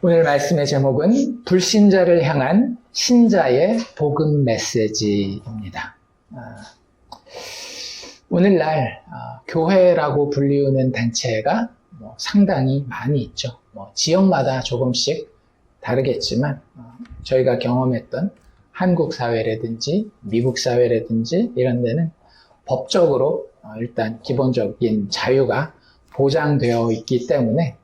오늘 말씀의 제목은 불신자를 향한 신자의 복음 메시지입니다. 오늘날 교회라고 불리우는 단체가 상당히 많이 있죠. 지역마다 조금씩 다르겠지만 저희가 경험했던 한국 사회라든지 미국 사회라든지 이런 데는 법적으로 일단 기본적인 자유가 보장되어 있기 때문에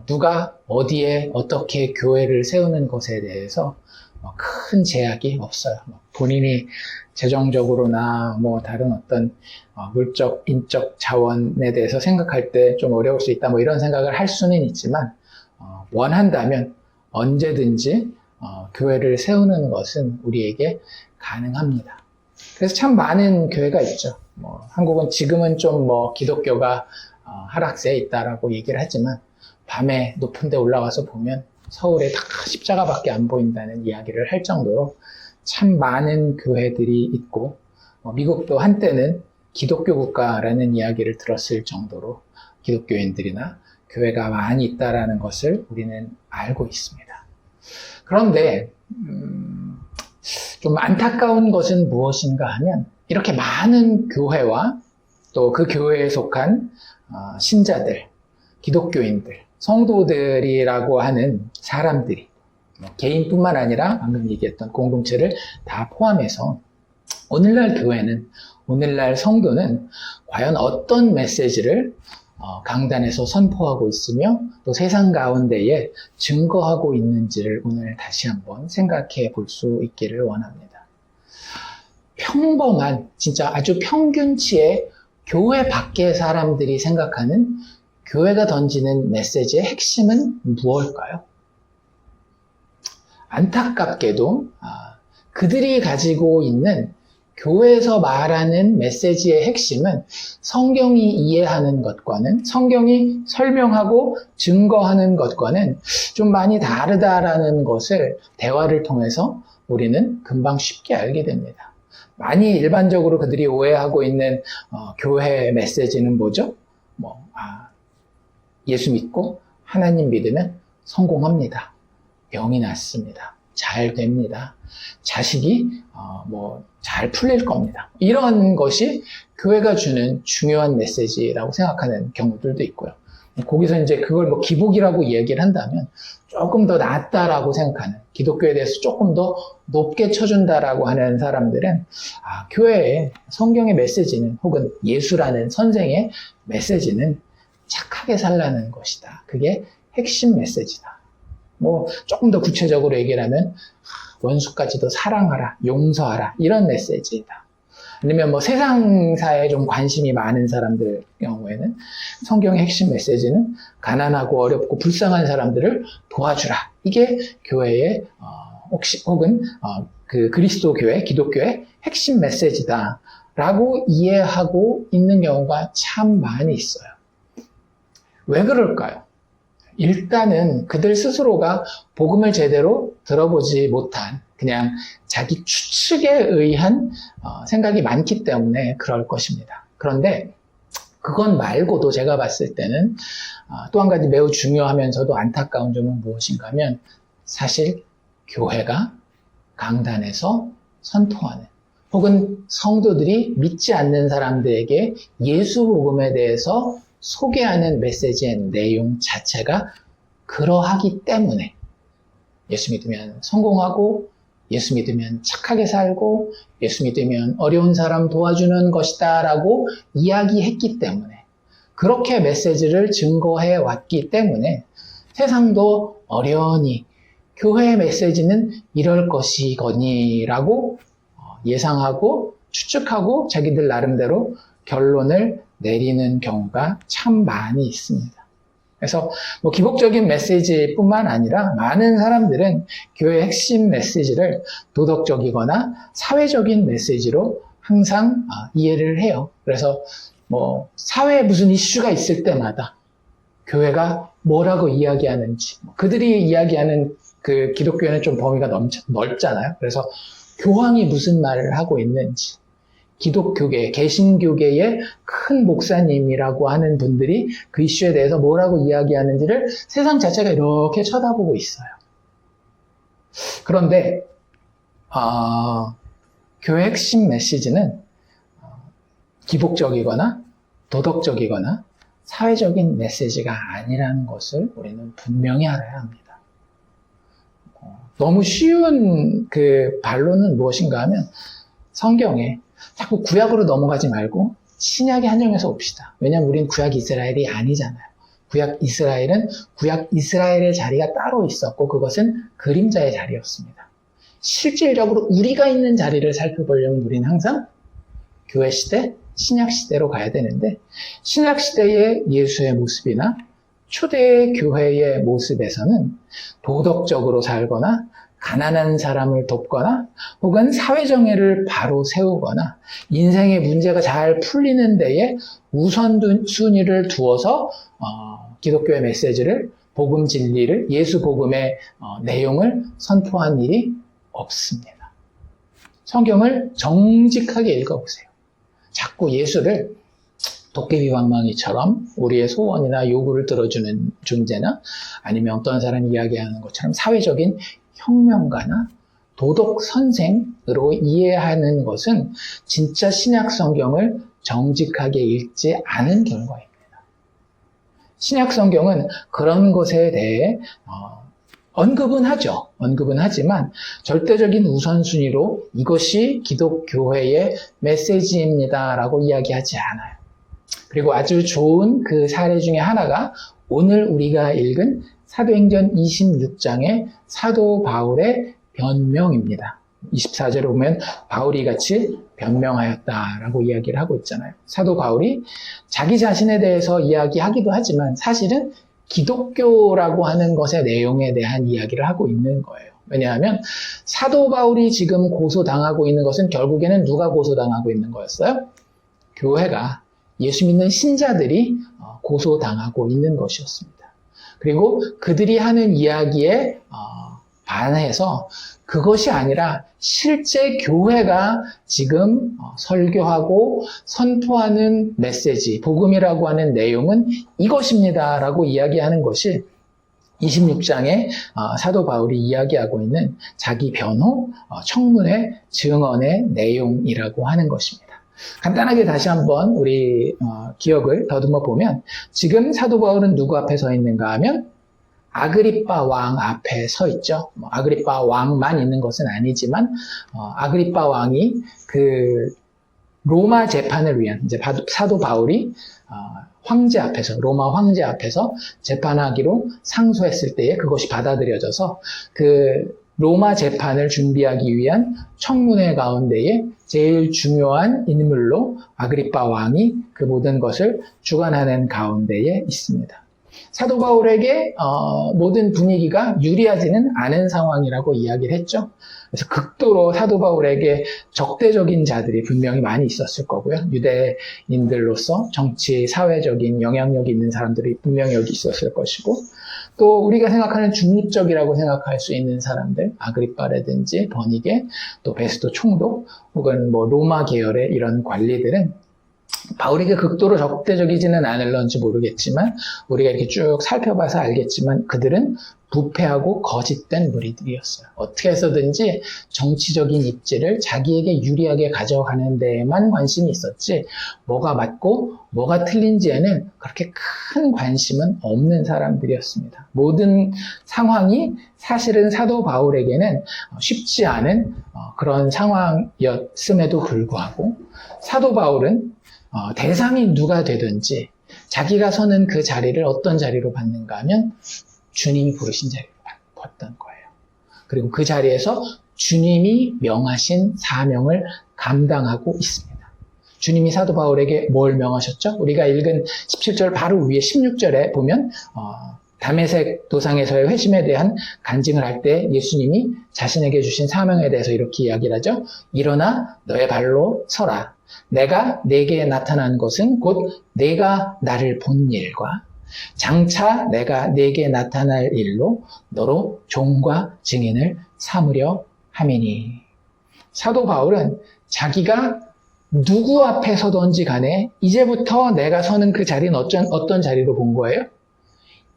누가 어디에 어떻게 교회를 세우는 것에 대해서 큰 제약이 없어요. 본인이 재정적으로나 다른 어떤 물적, 인적 자원에 대해서 생각할 때 좀 어려울 수 있다 이런 생각을 할 수는 있지만 원한다면 언제든지 교회를 세우는 것은 우리에게 가능합니다. 그래서 참 많은 교회가 있죠. 한국은 지금은 좀 기독교가 하락세에 있다라고 얘기를 하지만 밤에 높은 데 올라가서 보면 서울에 다 십자가밖에 안 보인다는 이야기를 할 정도로 참 많은 교회들이 있고 미국도 한때는 기독교 국가라는 이야기를 들었을 정도로 기독교인들이나 교회가 많이 있다라는 것을 우리는 알고 있습니다. 그런데 좀 안타까운 것은 무엇인가 하면 이렇게 많은 교회와 또 그 교회에 속한 신자들, 기독교인들, 성도들이라고 하는 사람들이 개인뿐만 아니라 방금 얘기했던 공동체를 다 포함해서 오늘날 교회는, 오늘날 성도는 과연 어떤 메시지를 강단에서 선포하고 있으며 또 세상 가운데에 증거하고 있는지를 오늘 다시 한번 생각해 볼 수 있기를 원합니다. 평범한, 진짜 아주 평균치의 교회 밖의 사람들이 생각하는 교회가 던지는 메시지의 핵심은 무엇일까요? 안타깝게도 그들이 가지고 있는 교회에서 말하는 메시지의 핵심은 성경이 이해하는 것과는, 성경이 설명하고 증거하는 것과는 좀 많이 다르다라는 것을 대화를 통해서 우리는 금방 쉽게 알게 됩니다. 많이 일반적으로 그들이 오해하고 있는 교회 메시지는 뭐죠? 예수 믿고 하나님 믿으면 성공합니다. 병이 낫습니다. 잘 됩니다. 자식이 잘 풀릴 겁니다. 이런 것이 교회가 주는 중요한 메시지라고 생각하는 경우들도 있고요. 거기서 이제 그걸 기복이라고 얘기를 한다면 조금 더 낫다라고 생각하는, 기독교에 대해서 조금 더 높게 쳐준다라고 하는 사람들은 교회의 성경의 메시지는, 혹은 예수라는 선생의 메시지는 착하게 살라는 것이다. 그게 핵심 메시지다. 조금 더 구체적으로 얘기를 하면 원수까지도 사랑하라, 용서하라, 이런 메시지이다. 아니면 세상사에 좀 관심이 많은 사람들 경우에는 성경의 핵심 메시지는 가난하고 어렵고 불쌍한 사람들을 도와주라. 이게 교회의 혹은 그 그리스도 교회, 기독교의 핵심 메시지다라고 이해하고 있는 경우가 참 많이 있어요. 왜 그럴까요? 일단은 그들 스스로가 복음을 제대로 들어보지 못한, 그냥 자기 추측에 의한 생각이 많기 때문에 그럴 것입니다. 그런데 그건 말고도 제가 봤을 때는 또 한 가지 매우 중요하면서도 안타까운 점은 무엇인가 하면, 사실 교회가 강단에서 선포하는, 혹은 성도들이 믿지 않는 사람들에게 예수 복음에 대해서 소개하는 메시지의 내용 자체가 그러하기 때문에 예수 믿으면 성공하고, 예수 믿으면 착하게 살고, 예수 믿으면 어려운 사람 도와주는 것이다 라고 이야기했기 때문에, 그렇게 메시지를 증거해 왔기 때문에 세상도 어련히 교회의 메시지는 이럴 것이거니 라고 예상하고 추측하고 자기들 나름대로 결론을 내리는 경우가 참 많이 있습니다. 그래서 기복적인 메시지뿐만 아니라 많은 사람들은 교회의 핵심 메시지를 도덕적이거나 사회적인 메시지로 항상 이해를 해요. 그래서 사회에 무슨 이슈가 있을 때마다 교회가 뭐라고 이야기하는지, 그들이 이야기하는 그 기독교에는 좀 범위가 넓잖아요. 그래서 교황이 무슨 말을 하고 있는지, 기독교계, 개신교계의 큰 목사님이라고 하는 분들이 그 이슈에 대해서 뭐라고 이야기하는지를 세상 자체가 이렇게 쳐다보고 있어요. 그런데 교회 핵심 메시지는 기복적이거나 도덕적이거나 사회적인 메시지가 아니라는 것을 우리는 분명히 알아야 합니다. 너무 쉬운 그 반론은 무엇인가 하면 성경에 자꾸 구약으로 넘어가지 말고 신약에 한정해서 봅시다. 왜냐하면 우린 구약 이스라엘이 아니잖아요. 구약 이스라엘은 구약 이스라엘의 자리가 따로 있었고 그것은 그림자의 자리였습니다. 실질적으로 우리가 있는 자리를 살펴보려면 우리는 항상 교회 시대, 신약 시대로 가야 되는데 신약 시대의 예수의 모습이나 초대 교회의 모습에서는 도덕적으로 살거나 가난한 사람을 돕거나 혹은 사회정의를 바로 세우거나 인생의 문제가 잘 풀리는 데에 우선순위를 두어서 기독교의 메시지를 복음 진리를 예수 복음의 내용을 선포한 일이 없습니다. 성경을 정직하게 읽어보세요. 자꾸 예수를 도깨비방망이처럼 우리의 소원이나 요구를 들어주는 존재나 아니면 어떤 사람이 이야기하는 것처럼 사회적인 혁명가나 도덕 선생으로 이해하는 것은 진짜 신약 성경을 정직하게 읽지 않은 결과입니다. 신약 성경은 그런 것에 대해 언급은 하죠. 언급은 하지만 절대적인 우선순위로 이것이 기독교회의 메시지입니다라고 이야기하지 않아요. 그리고 아주 좋은 그 사례 중에 하나가 오늘 우리가 읽은 사도행전 26장의 사도 바울의 변명입니다. 24절에 보면 바울이 같이 변명하였다라고 이야기를 하고 있잖아요. 사도 바울이 자기 자신에 대해서 이야기하기도 하지만 사실은 기독교라고 하는 것의 내용에 대한 이야기를 하고 있는 거예요. 왜냐하면 사도 바울이 지금 고소당하고 있는 것은 결국에는 누가 고소당하고 있는 거였어요? 교회가, 예수 믿는 신자들이 고소당하고 있는 것이었습니다. 그리고 그들이 하는 이야기에 반해서 그것이 아니라 실제 교회가 지금 설교하고 선포하는 메시지, 복음이라고 하는 내용은 이것입니다라고 이야기하는 것이 26장에 사도 바울이 이야기하고 있는 자기 변호, 청문회, 증언의 내용이라고 하는 것입니다. 간단하게 다시 한번 우리 기억을 더듬어 보면 지금 사도 바울은 누구 앞에 서 있는가 하면 아그리빠 왕 앞에 서 있죠. 아그리빠 왕만 있는 것은 아니지만 아그리빠 왕이 그 로마 재판을 위한 이제 사도 바울이 황제 앞에서 로마 황제 앞에서 재판하기로 상소했을 때에 그것이 받아들여져서 그 로마 재판을 준비하기 위한 청문회 가운데에 제일 중요한 인물로 아그리빠 왕이 그 모든 것을 주관하는 가운데에 있습니다. 사도 바울에게 모든 분위기가 유리하지는 않은 상황이라고 이야기를 했죠. 그래서 극도로 사도 바울에게 적대적인 자들이 분명히 많이 있었을 거고요. 유대인들로서 정치, 사회적인 영향력이 있는 사람들이 분명히 여기 있었을 것이고 또 우리가 생각하는 중립적이라고 생각할 수 있는 사람들, 아그리빠라든지 버니게, 또 베스도 총독 혹은 뭐 로마 계열의 이런 관리들은 바울에게 극도로 적대적이지는 않을런지 모르겠지만 우리가 이렇게 쭉 살펴봐서 알겠지만 그들은 부패하고 거짓된 무리들이었어요. 어떻게 해서든지 정치적인 입지를 자기에게 유리하게 가져가는 데에만 관심이 있었지 뭐가 맞고 뭐가 틀린지에는 그렇게 큰 관심은 없는 사람들이었습니다. 모든 상황이 사실은 사도 바울에게는 쉽지 않은 그런 상황이었음에도 불구하고 사도 바울은 대상이 누가 되든지 자기가 서는 그 자리를 어떤 자리로 받는가 하면 주님이 부르신 자리로 받던 거예요. 그리고 그 자리에서 주님이 명하신 사명을 감당하고 있습니다. 주님이 사도 바울에게 뭘 명하셨죠? 우리가 읽은 17절 바로 위에 16절에 보면 다메섹 도상에서의 회심에 대한 간증을 할 때 예수님이 자신에게 주신 사명에 대해서 이렇게 이야기를 하죠. 일어나 너의 발로 서라. 내가 네게 나타난 것은 곧 네가 나를 본 일과 장차 내가 네게 나타날 일로 너로 종과 증인을 삼으려 함이니. 사도 바울은 자기가 누구 앞에 서든지 간에 이제부터 내가 서는 그 자리는 어떤 자리로 본 거예요?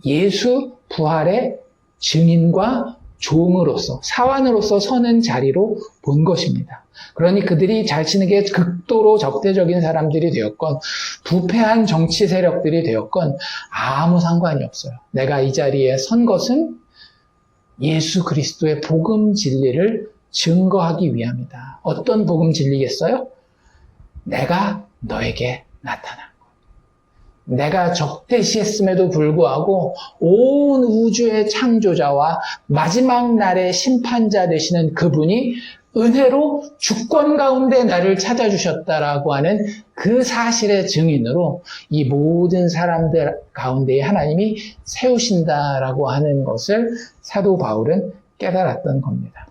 예수 부활의 증인과 종으로서, 사환으로서 서는 자리로 본 것입니다. 그러니 그들이 자신에게 극도로 적대적인 사람들이 되었건 부패한 정치 세력들이 되었건 아무 상관이 없어요. 내가 이 자리에 선 것은 예수 그리스도의 복음 진리를 증거하기 위함이다. 어떤 복음 진리겠어요? 내가 너에게 나타난 것. 내가 적대시했음에도 불구하고 온 우주의 창조자와 마지막 날의 심판자 되시는 그분이 은혜로 주권 가운데 나를 찾아주셨다라고 하는 그 사실의 증인으로 이 모든 사람들 가운데에 하나님이 세우신다라고 하는 것을 사도 바울은 깨달았던 겁니다.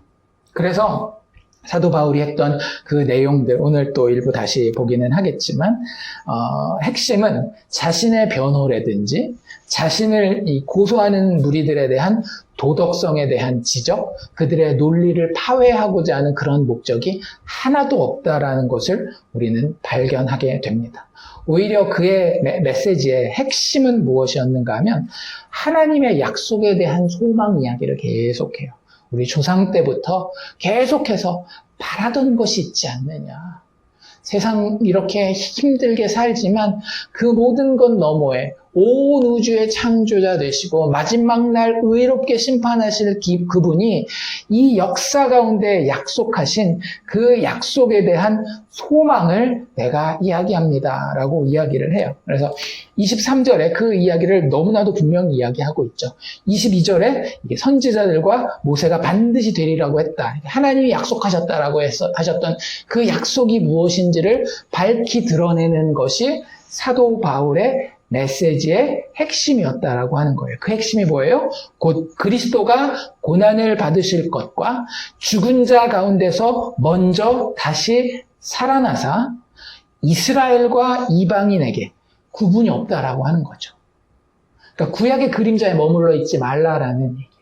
그래서 사도 바울이 했던 그 내용들, 오늘 또 일부 다시 보기는 하겠지만, 핵심은 자신의 변호라든지, 자신을 고소하는 무리들에 대한 도덕성에 대한 지적, 그들의 논리를 파괴하고자 하는 그런 목적이 하나도 없다라는 것을 우리는 발견하게 됩니다. 오히려 그의 메시지의 핵심은 무엇이었는가 하면, 하나님의 약속에 대한 소망 이야기를 계속해요. 우리 조상 때부터 계속해서 바라던 것이 있지 않느냐. 세상 이렇게 힘들게 살지만 그 모든 것 너머에 온 우주의 창조자 되시고 마지막 날 의롭게 심판하실 그분이 이 역사 가운데 약속하신 그 약속에 대한 소망을 내가 이야기합니다 라고 이야기를 해요. 그래서 23절에 그 이야기를 너무나도 분명히 이야기하고 있죠. 22절에 선지자들과 모세가 반드시 되리라고 했다. 하나님이 약속하셨다라고 하셨던 그 약속이 무엇인지를 밝히 드러내는 것이 사도 바울의 메시지의 핵심이었다라고 하는 거예요. 그 핵심이 뭐예요? 곧 그리스도가 고난을 받으실 것과 죽은 자 가운데서 먼저 다시 살아나사 이스라엘과 이방인에게 구분이 없다라고 하는 거죠. 그러니까 구약의 그림자에 머물러 있지 말라라는 얘기예요.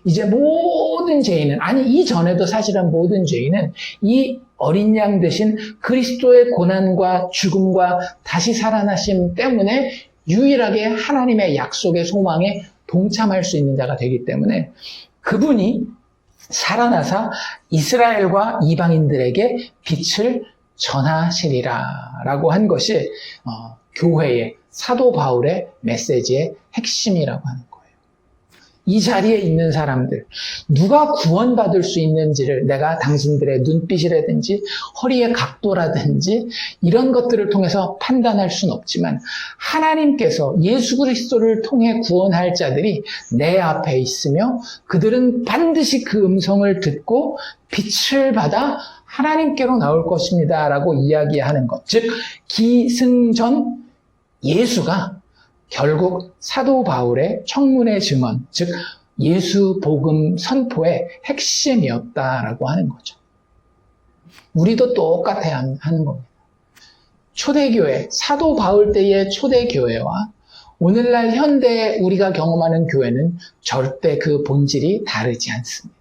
이제 모든 죄인은, 아니 이전에도 사실은 모든 죄인은 이 어린 양 대신 그리스도의 고난과 죽음과 다시 살아나심 때문에 유일하게 하나님의 약속의 소망에 동참할 수 있는 자가 되기 때문에 그분이 살아나사 이스라엘과 이방인들에게 빛을 전하시리라 라고 한 것이 교회의 사도 바울의 메시지의 핵심이라고 하는 거예요. 이 자리에 있는 사람들, 누가 구원받을 수 있는지를 내가 당신들의 눈빛이라든지 허리의 각도라든지 이런 것들을 통해서 판단할 수는 없지만 하나님께서 예수 그리스도를 통해 구원할 자들이 내 앞에 있으며 그들은 반드시 그 음성을 듣고 빛을 받아 하나님께로 나올 것입니다 라고 이야기하는 것. 즉 기승전 예수가 결국 사도 바울의 청문회 증언, 즉 예수 복음 선포의 핵심이었다라고 하는 거죠. 우리도 똑같아야 하는 겁니다. 초대교회, 사도 바울 때의 초대교회와 오늘날 현대 우리가 경험하는 교회는 절대 그 본질이 다르지 않습니다.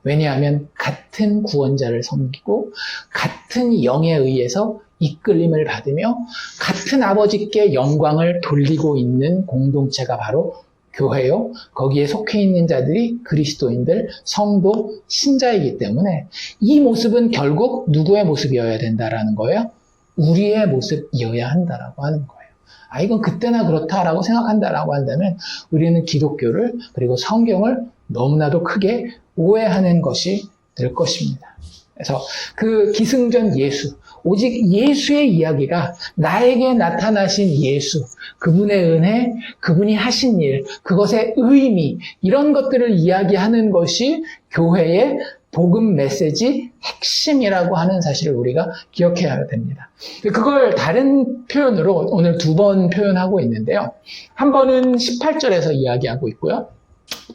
왜냐하면 같은 구원자를 섬기고 같은 영에 의해서 이끌림을 받으며 같은 아버지께 영광을 돌리고 있는 공동체가 바로 교회요. 거기에 속해 있는 자들이 그리스도인들, 성도, 신자이기 때문에 이 모습은 결국 누구의 모습이어야 된다라는 거예요? 우리의 모습이어야 한다라고 하는 거예요. 이건 그때나 그렇다라고 생각한다라고 한다면 우리는 기독교를 그리고 성경을 너무나도 크게 오해하는 것이 될 것입니다. 그래서 그 기승전 예수, 오직 예수의 이야기가 나에게 나타나신 예수, 그분의 은혜, 그분이 하신 일, 그것의 의미, 이런 것들을 이야기하는 것이 교회의 복음 메시지 핵심이라고 하는 사실을 우리가 기억해야 됩니다. 그걸 다른 표현으로 오늘 2번 표현하고 있는데요. 한 번은 18절에서 이야기하고 있고요.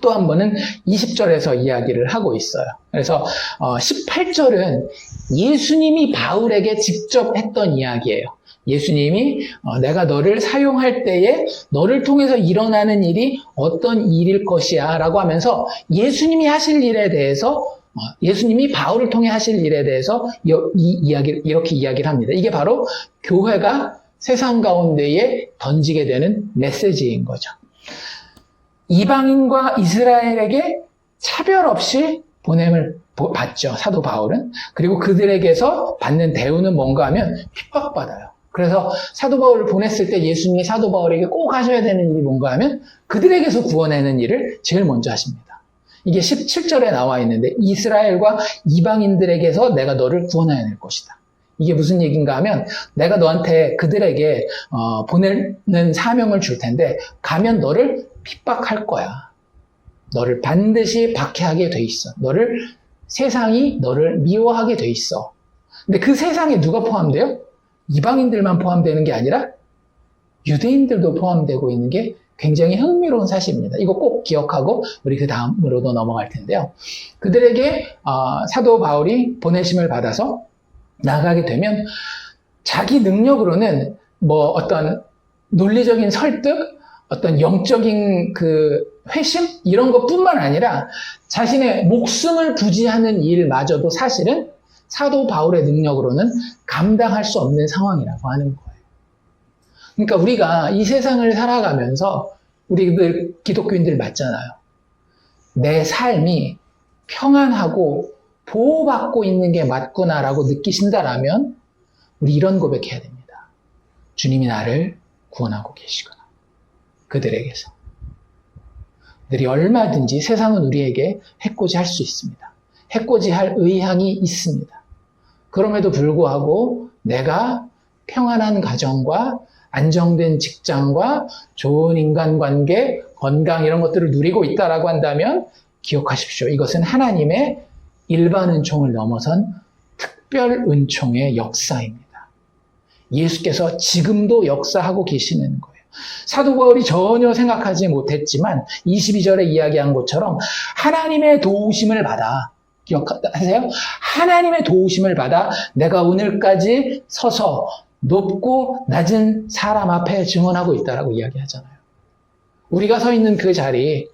또 한 번은 20절에서 이야기를 하고 있어요. 그래서 18절은 예수님이 바울에게 직접 했던 이야기예요. 예수님이 내가 너를 사용할 때에 너를 통해서 일어나는 일이 어떤 일일 것이야 라고 하면서 예수님이 하실 일에 대해서 예수님이 바울을 통해 하실 일에 대해서 이렇게 이야기를 합니다. 이게 바로 교회가 세상 가운데에 던지게 되는 메시지인 거죠. 이방인과 이스라엘에게 차별 없이 보냄을 받죠, 사도 바울은. 그리고 그들에게서 받는 대우는 뭔가 하면 핍박받아요. 그래서 사도 바울을 보냈을 때 예수님이 사도 바울에게 꼭 하셔야 되는 일이 뭔가 하면 그들에게서 구원하는 일을 제일 먼저 하십니다. 이게 17절에 나와 있는데, 이스라엘과 이방인들에게서 내가 너를 구원해야 될 것이다. 이게 무슨 얘기인가 하면, 내가 너한테 그들에게 보내는 사명을 줄 텐데 가면 너를 핍박할 거야. 너를 반드시 박해하게 돼 있어. 세상이 너를 미워하게 돼 있어. 근데 그 세상에 누가 포함돼요? 이방인들만 포함되는 게 아니라 유대인들도 포함되고 있는 게 굉장히 흥미로운 사실입니다. 이거 꼭 기억하고 우리 그 다음으로도 넘어갈 텐데요. 그들에게 사도 바울이 보내심을 받아서 나가게 되면 자기 능력으로는 뭐 어떤 논리적인 설득, 어떤 영적인 그 회심 이런 것뿐만 아니라 자신의 목숨을 부지하는 일마저도 사실은 사도 바울의 능력으로는 감당할 수 없는 상황이라고 하는 거예요. 그러니까 우리가 이 세상을 살아가면서 우리들 기독교인들 맞잖아요. 내 삶이 평안하고 보호받고 있는 게 맞구나라고 느끼신다라면 우리 이런 고백해야 됩니다. 주님이 나를 구원하고 계시구나. 그들에게서. 그들이 얼마든지 세상은 우리에게 해코지할 수 있습니다. 해코지할 의향이 있습니다. 그럼에도 불구하고 내가 평안한 가정과 안정된 직장과 좋은 인간관계, 건강 이런 것들을 누리고 있다라고 한다면 기억하십시오. 이것은 하나님의 일반 은총을 넘어선 특별 은총의 역사입니다. 예수께서 지금도 역사하고 계시는 거예요. 사도 바울이 전혀 생각하지 못했지만 22절에 이야기한 것처럼 하나님의 도우심을 받아, 기억하세요? 하나님의 도우심을 받아 내가 오늘까지 서서 높고 낮은 사람 앞에 증언하고 있다라고 이야기하잖아요. 우리가 서 있는 그 자리,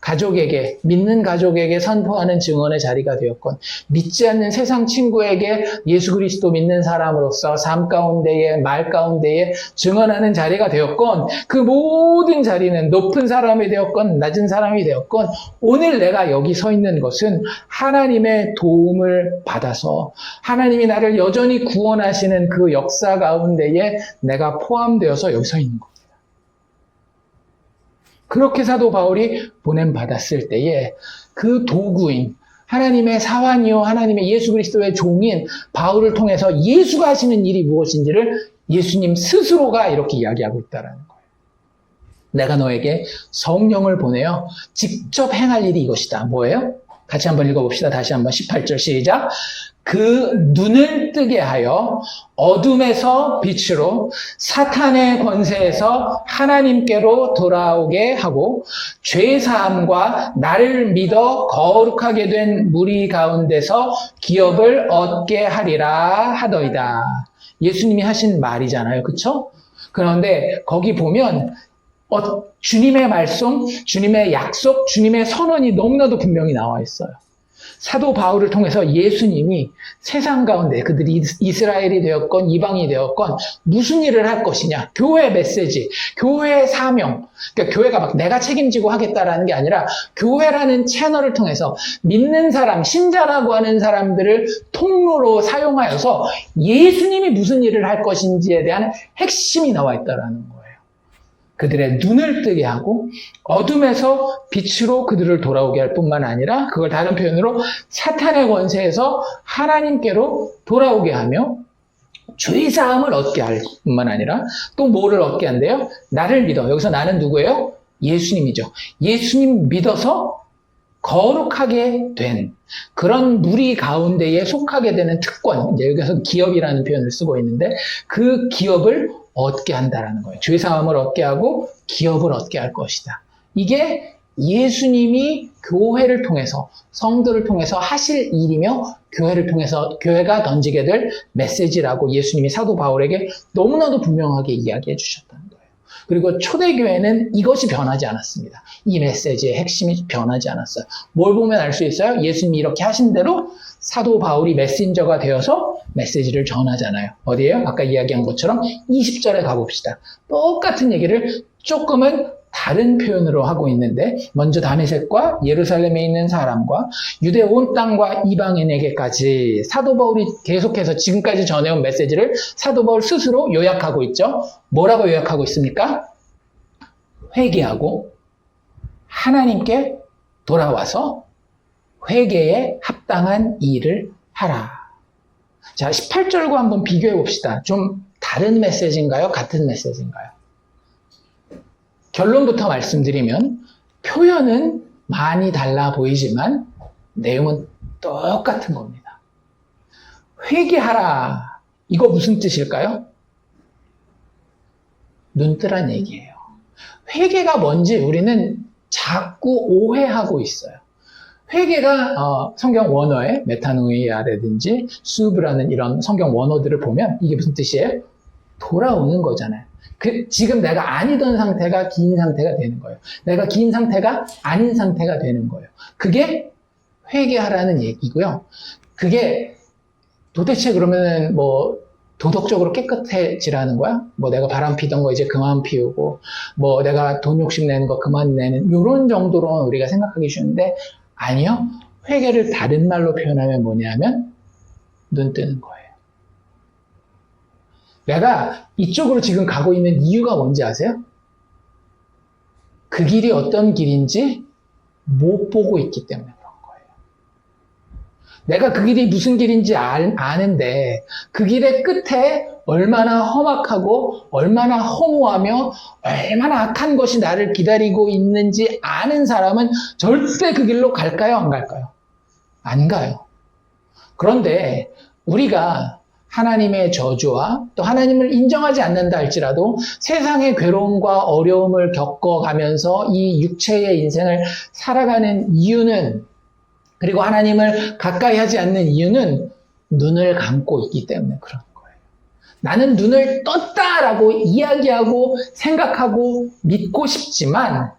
가족에게, 믿는 가족에게 선포하는 증언의 자리가 되었건, 믿지 않는 세상 친구에게 예수 그리스도 믿는 사람으로서 삶 가운데에, 말 가운데에 증언하는 자리가 되었건, 그 모든 자리는 높은 사람이 되었건, 낮은 사람이 되었건, 오늘 내가 여기 서 있는 것은 하나님의 도움을 받아서 하나님이 나를 여전히 구원하시는 그 역사 가운데에 내가 포함되어서 여기 서 있는 겁니다. 그렇게 사도 바울이 보냄받았을 때에 그 도구인 하나님의 사환이요 하나님의 예수 그리스도의 종인 바울을 통해서 예수가 하시는 일이 무엇인지를 예수님 스스로가 이렇게 이야기하고 있다는 거예요. 내가 너에게 성령을 보내어 직접 행할 일이 이것이다. 뭐예요? 같이 한번 읽어봅시다. 다시 한번 18절 시작. 그 눈을 뜨게 하여 어둠에서 빛으로 사탄의 권세에서 하나님께로 돌아오게 하고 죄사함과 나를 믿어 거룩하게 된 무리 가운데서 기업을 얻게 하리라 하더이다. 예수님이 하신 말이잖아요. 그렇죠? 그런데 거기 보면 주님의 말씀, 주님의 약속, 주님의 선언이 너무나도 분명히 나와 있어요. 사도 바울을 통해서 예수님이 세상 가운데 그들이 이스라엘이 되었건 이방이 되었건 무슨 일을 할 것이냐, 교회 메시지, 교회의 사명, 그러니까 교회가 막 내가 책임지고 하겠다라는 게 아니라 교회라는 채널을 통해서 믿는 사람, 신자라고 하는 사람들을 통로로 사용하여서 예수님이 무슨 일을 할 것인지에 대한 핵심이 나와 있다라는 거예요. 그들의 눈을 뜨게 하고 어둠에서 빛으로 그들을 돌아오게 할 뿐만 아니라 그걸 다른 표현으로 사탄의 권세에서 하나님께로 돌아오게 하며 죄사함을 얻게 할 뿐만 아니라 또 뭐를 얻게 한대요? 나를 믿어. 여기서 나는 누구예요? 예수님이죠. 예수님 믿어서 거룩하게 된 그런 무리 가운데에 속하게 되는 특권, 이제 여기서 기업이라는 표현을 쓰고 있는데 그 기업을 얻게 한다라는 거예요. 죄사함을 얻게 하고 기업을 얻게 할 것이다. 이게 예수님이 교회를 통해서, 성도를 통해서 하실 일이며 교회를 통해서 교회가 던지게 될 메시지라고 예수님이 사도 바울에게 너무나도 분명하게 이야기해 주셨다는 거예요. 그리고 초대교회는 이것이 변하지 않았습니다. 이 메시지의 핵심이 변하지 않았어요. 뭘 보면 알 수 있어요? 예수님이 이렇게 하신 대로 사도 바울이 메신저가 되어서 메시지를 전하잖아요. 어디에요? 아까 이야기한 것처럼 20절에 가봅시다. 똑같은 얘기를 조금은 다른 표현으로 하고 있는데, 먼저 다메섹과 예루살렘에 있는 사람과 유대 온 땅과 이방인에게까지 사도 바울이 계속해서 지금까지 전해온 메시지를 사도 바울 스스로 요약하고 있죠. 뭐라고 요약하고 있습니까? 회개하고 하나님께 돌아와서 회개에 합당한 일을 하라. 자, 18절과 한번 비교해 봅시다. 좀 다른 메시지인가요? 같은 메시지인가요? 결론부터 말씀드리면 표현은 많이 달라 보이지만 내용은 똑같은 겁니다. 회개하라. 이거 무슨 뜻일까요? 눈 뜨란 얘기예요. 회개가 뭔지 우리는 자꾸 오해하고 있어요. 회개가 성경 원어에 메타노이아라든지 수브라는 이런 성경 원어들을 보면 이게 무슨 뜻이에요? 돌아오는 거잖아요. 지금 내가 아니던 상태가 긴 상태가 되는 거예요. 내가 긴 상태가 아닌 상태가 되는 거예요. 그게 회개하라는 얘기고요. 그게 도대체 그러면은 뭐 도덕적으로 깨끗해지라는 거야? 뭐 내가 바람 피던 거 이제 그만 피우고, 뭐 내가 돈 욕심 내는 거 그만 내는, 이런 정도로 우리가 생각하기 쉬운데, 아니요. 회개를 다른 말로 표현하면 뭐냐면, 눈 뜨는 거예요. 내가 이쪽으로 지금 가고 있는 이유가 뭔지 아세요? 그 길이 어떤 길인지 못 보고 있기 때문에 그런 거예요. 내가 그 길이 무슨 길인지 아는데 그 길의 끝에 얼마나 험악하고 얼마나 허무하며 얼마나 악한 것이 나를 기다리고 있는지 아는 사람은 절대 그 길로 갈까요? 안 갈까요? 안 가요. 그런데 우리가 하나님의 저주와 또 하나님을 인정하지 않는다 할지라도 세상의 괴로움과 어려움을 겪어가면서 이 육체의 인생을 살아가는 이유는, 그리고 하나님을 가까이 하지 않는 이유는 눈을 감고 있기 때문에 그런 거예요. 나는 눈을 떴다라고 이야기하고 생각하고 믿고 싶지만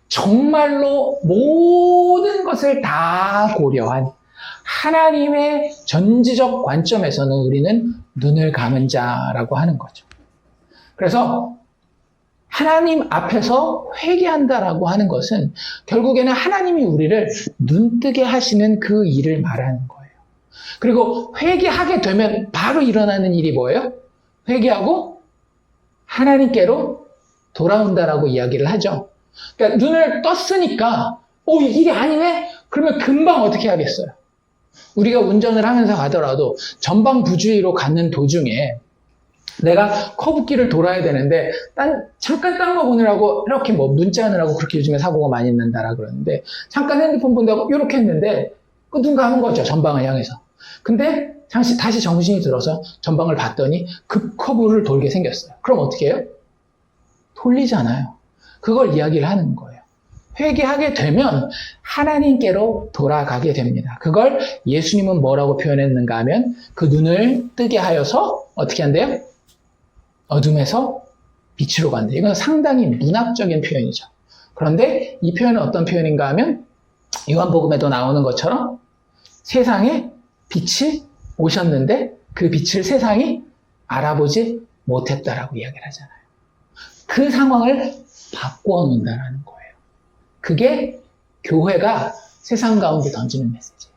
정말로 모든 것을 다 고려한 하나님의 전지적 관점에서는 우리는 눈을 감은 자라고 하는 거죠. 그래서 하나님 앞에서 회개한다라고 하는 것은 결국에는 하나님이 우리를 눈뜨게 하시는 그 일을 말하는 거예요. 그리고 회개하게 되면 바로 일어나는 일이 뭐예요? 회개하고 하나님께로 돌아온다라고 이야기를 하죠. 그러니까 눈을 떴으니까 이 일이 아니네? 그러면 금방 어떻게 하겠어요? 우리가 운전을 하면서 가더라도 전방부주의로 가는 도중에 내가 커브길을 돌아야 되는데 잠깐 딴 거 보느라고 이렇게 뭐 문자하느라고 그렇게 요즘에 사고가 많이 난다라 그러는데 잠깐 핸드폰 본다고 이렇게 했는데 눈 감은 거죠. 전방을 향해서. 근데 다시 정신이 들어서 전방을 봤더니 급 커브를 돌게 생겼어요. 그럼 어떻게 해요? 돌리잖아요. 그걸 이야기를 하는 거예요. 회개하게 되면 하나님께로 돌아가게 됩니다. 그걸 예수님은 뭐라고 표현했는가 하면 그 눈을 뜨게 하여서 어떻게 한대요? 어둠에서 빛으로 간대요. 이건 상당히 문학적인 표현이죠. 그런데 이 표현은 어떤 표현인가 하면 요한복음에도 나오는 것처럼 세상에 빛이 오셨는데 그 빛을 세상이 알아보지 못했다라고 이야기를 하잖아요. 그 상황을 바꾸어 놓는다는 거예요. 그게 교회가 세상 가운데 던지는 메시지예요.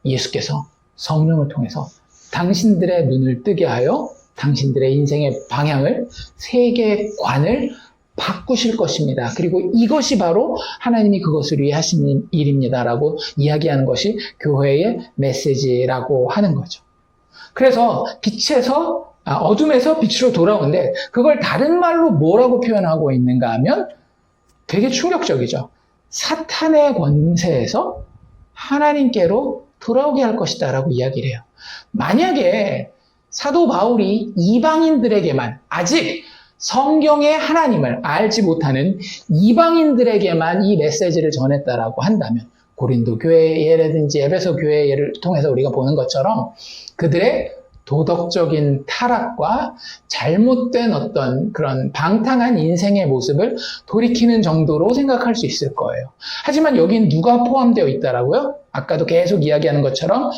예수께서 성령을 통해서 당신들의 눈을 뜨게 하여 당신들의 인생의 방향을, 세계관을 바꾸실 것입니다. 그리고 이것이 바로 하나님이 그것을 위해 하시는 일입니다라고 이야기하는 것이 교회의 메시지라고 하는 거죠. 그래서 어둠에서 빛으로 돌아오는데 그걸 다른 말로 뭐라고 표현하고 있는가 하면 되게 충격적이죠. 사탄의 권세에서 하나님께로 돌아오게 할 것이다 라고 이야기를 해요. 만약에 사도 바울이 이방인들에게만, 아직 성경의 하나님을 알지 못하는 이방인들에게만 이 메시지를 전했다라고 한다면, 고린도 교회의 예라든지 에베소 교회의 예를 통해서 우리가 보는 것처럼 그들의 도덕적인 타락과 잘못된 어떤 그런 방탕한 인생의 모습을 돌이키는 정도로 생각할 수 있을 거예요. 하지만 여긴 누가 포함되어 있다라고요? 아까도 계속 이야기하는 것처럼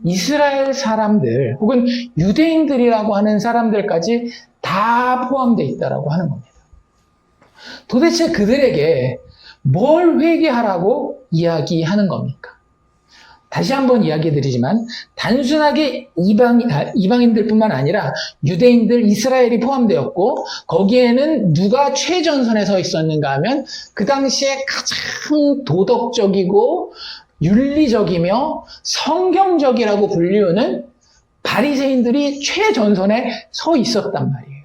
이스라엘 사람들 혹은 유대인들이라고 하는 사람들까지 다 포함되어 있다라고 하는 겁니다. 도대체 그들에게 뭘 회개하라고 이야기하는 겁니까? 다시 한번 이야기 드리지만 단순하게 이방인들뿐만 아니라 유대인들, 이스라엘이 포함되었고 거기에는 누가 최전선에 서 있었는가 하면 그 당시에 가장 도덕적이고 윤리적이며 성경적이라고 불리우는 바리새인들이 최전선에 서 있었단 말이에요.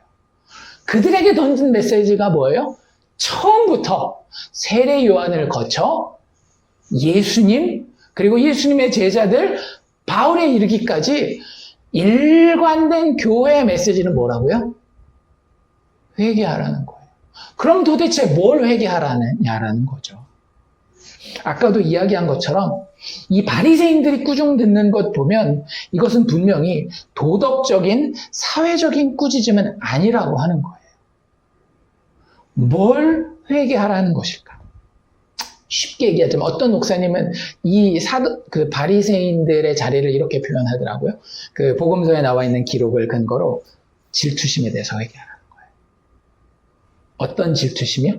그들에게 던진 메시지가 뭐예요? 처음부터 세례 요한을 거쳐 예수님 그리고 예수님의 제자들 바울에 이르기까지 일관된 교회의 메시지는 뭐라고요? 회개하라는 거예요. 그럼 도대체 뭘 회개하라느냐라는 거죠. 아까도 이야기한 것처럼 이 바리새인들이 꾸중 듣는 것 보면 이것은 분명히 도덕적인 사회적인 꾸짖음은 아니라고 하는 거예요. 뭘 회개하라는 것일까? 쉽게 얘기하자면 어떤 목사님은 그 바리새인들의 자리를 이렇게 표현하더라고요. 그 복음서에 나와 있는 기록을 근거로 질투심에 대해서 회개하라는 거예요. 어떤 질투심이요?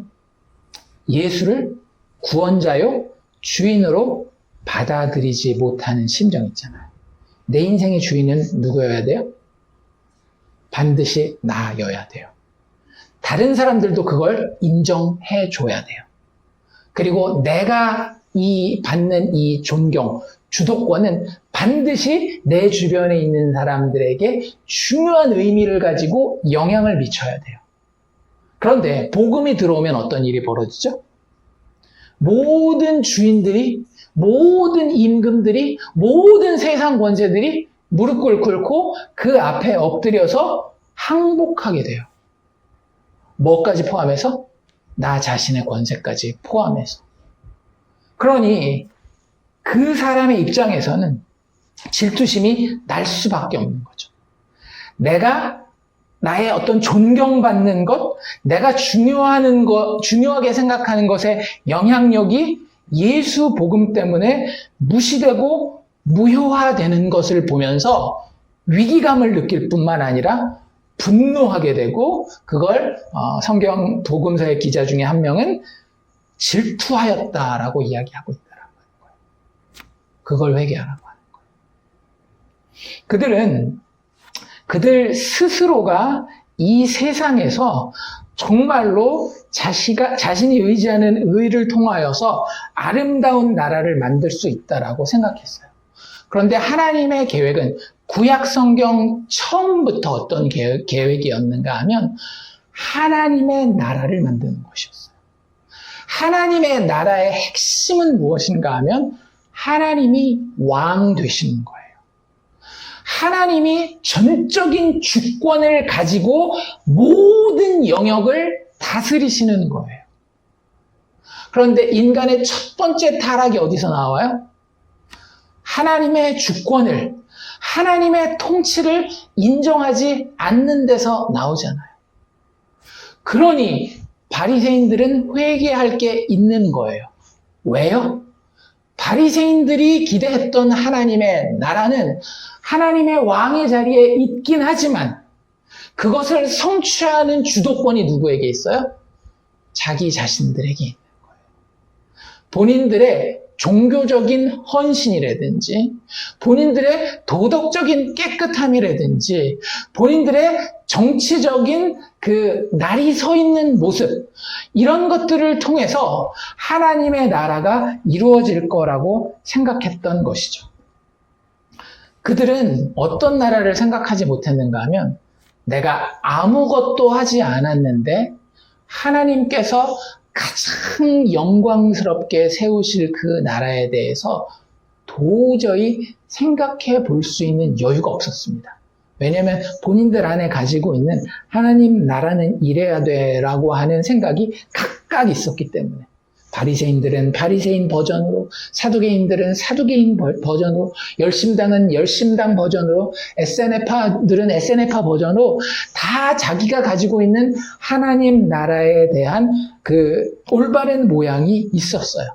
예수를 구원자요 주인으로 받아들이지 못하는 심정 있잖아요. 내 인생의 주인은 누구여야 돼요? 반드시 나여야 돼요. 다른 사람들도 그걸 인정해 줘야 돼요. 그리고 내가 받는 이 존경, 주도권은 반드시 내 주변에 있는 사람들에게 중요한 의미를 가지고 영향을 미쳐야 돼요. 그런데 복음이 들어오면 어떤 일이 벌어지죠? 모든 주인들이, 모든 임금들이, 모든 세상 권세들이 무릎 꿇고 그 앞에 엎드려서 항복하게 돼요. 뭐까지 포함해서? 나 자신의 권세까지 포함해서. 그러니 그 사람의 입장에서는 질투심이 날 수밖에 없는 거죠. 내가 나의 어떤 존경받는 것, 내가 중요하게 생각하는 것의 영향력이 예수 복음 때문에 무시되고 무효화되는 것을 보면서 위기감을 느낄 뿐만 아니라 분노하게 되고 그걸 성경 복음서의 기자 중에 한 명은 질투하였다라고 이야기하고 있다라고 하는 거예요. 그걸 회개하라고 하는 거예요. 그들 스스로가 이 세상에서 정말로 자신이 의지하는 의를 통하여서 아름다운 나라를 만들 수 있다라고 생각했어요. 그런데 하나님의 계획은 구약 성경 처음부터 어떤 계획이었는가 하면 하나님의 나라를 만드는 것이었어요. 하나님의 나라의 핵심은 무엇인가 하면 하나님이 왕 되시는 거예요. 하나님이 전적인 주권을 가지고 모든 영역을 다스리시는 거예요. 그런데 인간의 첫 번째 타락이 어디서 나와요? 하나님의 주권을, 하나님의 통치를 인정하지 않는 데서 나오잖아요. 그러니 바리새인들은 회개할 게 있는 거예요. 왜요? 바리새인들이 기대했던 하나님의 나라는 하나님의 왕의 자리에 있긴 하지만 그것을 성취하는 주도권이 누구에게 있어요? 자기 자신들에게 있는 거예요. 본인들의 종교적인 헌신이라든지 본인들의 도덕적인 깨끗함이라든지 본인들의 정치적인 그 날이 서 있는 모습 이런 것들을 통해서 하나님의 나라가 이루어질 거라고 생각했던 것이죠. 그들은 어떤 나라를 생각하지 못했는가 하면 내가 아무것도 하지 않았는데 하나님께서 가장 영광스럽게 세우실 그 나라에 대해서 도저히 생각해 볼 수 있는 여유가 없었습니다. 왜냐하면 본인들 안에 가지고 있는 하나님 나라는 이래야 돼라고 하는 생각이 각각 있었기 때문에 바리새인들은 바리새인 버전으로, 사두개인들은 사두개인 버전으로, 열심당은 열심당 버전으로, SNF파들은 SNF파 버전으로 다 자기가 가지고 있는 하나님 나라에 대한 그 올바른 모양이 있었어요.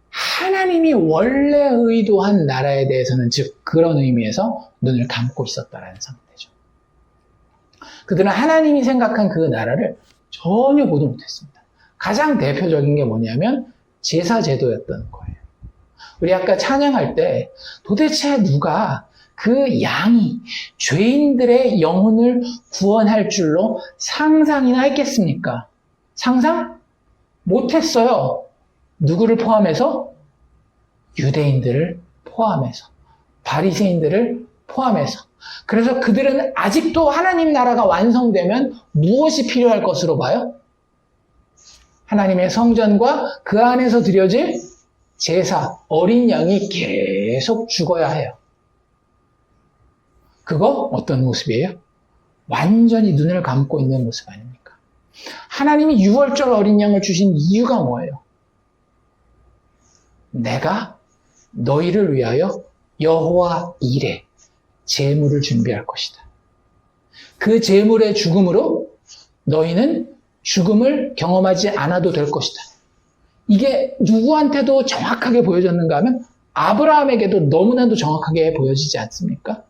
하나님이 원래 의도한 나라에 대해서는, 즉 그런 의미에서 눈을 감고 있었다라는 상태죠. 그들은 하나님이 생각한 그 나라를 전혀 보지 못했습니다. 가장 대표적인 게 뭐냐면 제사 제도였던 거예요. 우리 아까 찬양할 때 도대체 누가 그 양이 죄인들의 영혼을 구원할 줄로 상상이나 했겠습니까? 상상? 못했어요. 누구를 포함해서? 유대인들을 포함해서, 바리새인들을 포함해서. 그래서 그들은 아직도 하나님 나라가 완성되면 무엇이 필요할 것으로 봐요? 하나님의 성전과 그 안에서 드려질 제사, 어린 양이 계속 죽어야 해요. 그거 어떤 모습이에요? 완전히 눈을 감고 있는 모습 아닙니까? 하나님이 유월절 어린 양을 주신 이유가 뭐예요? 내가 너희를 위하여 여호와 일에 제물을 준비할 것이다. 그 제물의 죽음으로 너희는 죽음을 경험하지 않아도 될 것이다. 이게 누구한테도 정확하게 보여졌는가 하면 아브라함에게도 너무나도 정확하게 보여지지 않습니까?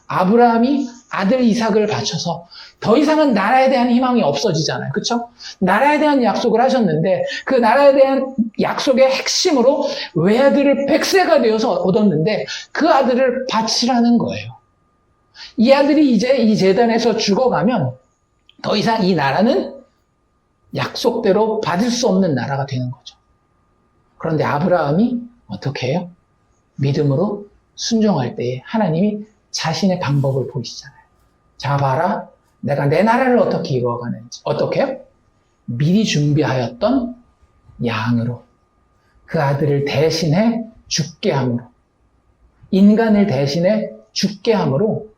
아브라함이 아들 이삭을 바쳐서 더 이상은 나라에 대한 희망이 없어지잖아요. 그렇죠? 나라에 대한 약속을 하셨는데 그 나라에 대한 약속의 핵심으로 외아들을 100세가 되어서 얻었는데 그 아들을 바치라는 거예요. 이 아들이 이제 이 제단에서 죽어가면 더 이상 이 나라는 약속대로 받을 수 없는 나라가 되는 거죠. 그런데 아브라함이 어떻게 해요? 믿음으로 순종할 때에 하나님이 자신의 방법을 보이시잖아요. 자, 봐라. 내가 내 나라를 어떻게 이루어가는지. 어떻게 해요? 미리 준비하였던 양으로. 그 아들을 대신해 죽게 함으로. 인간을 대신해 죽게 함으로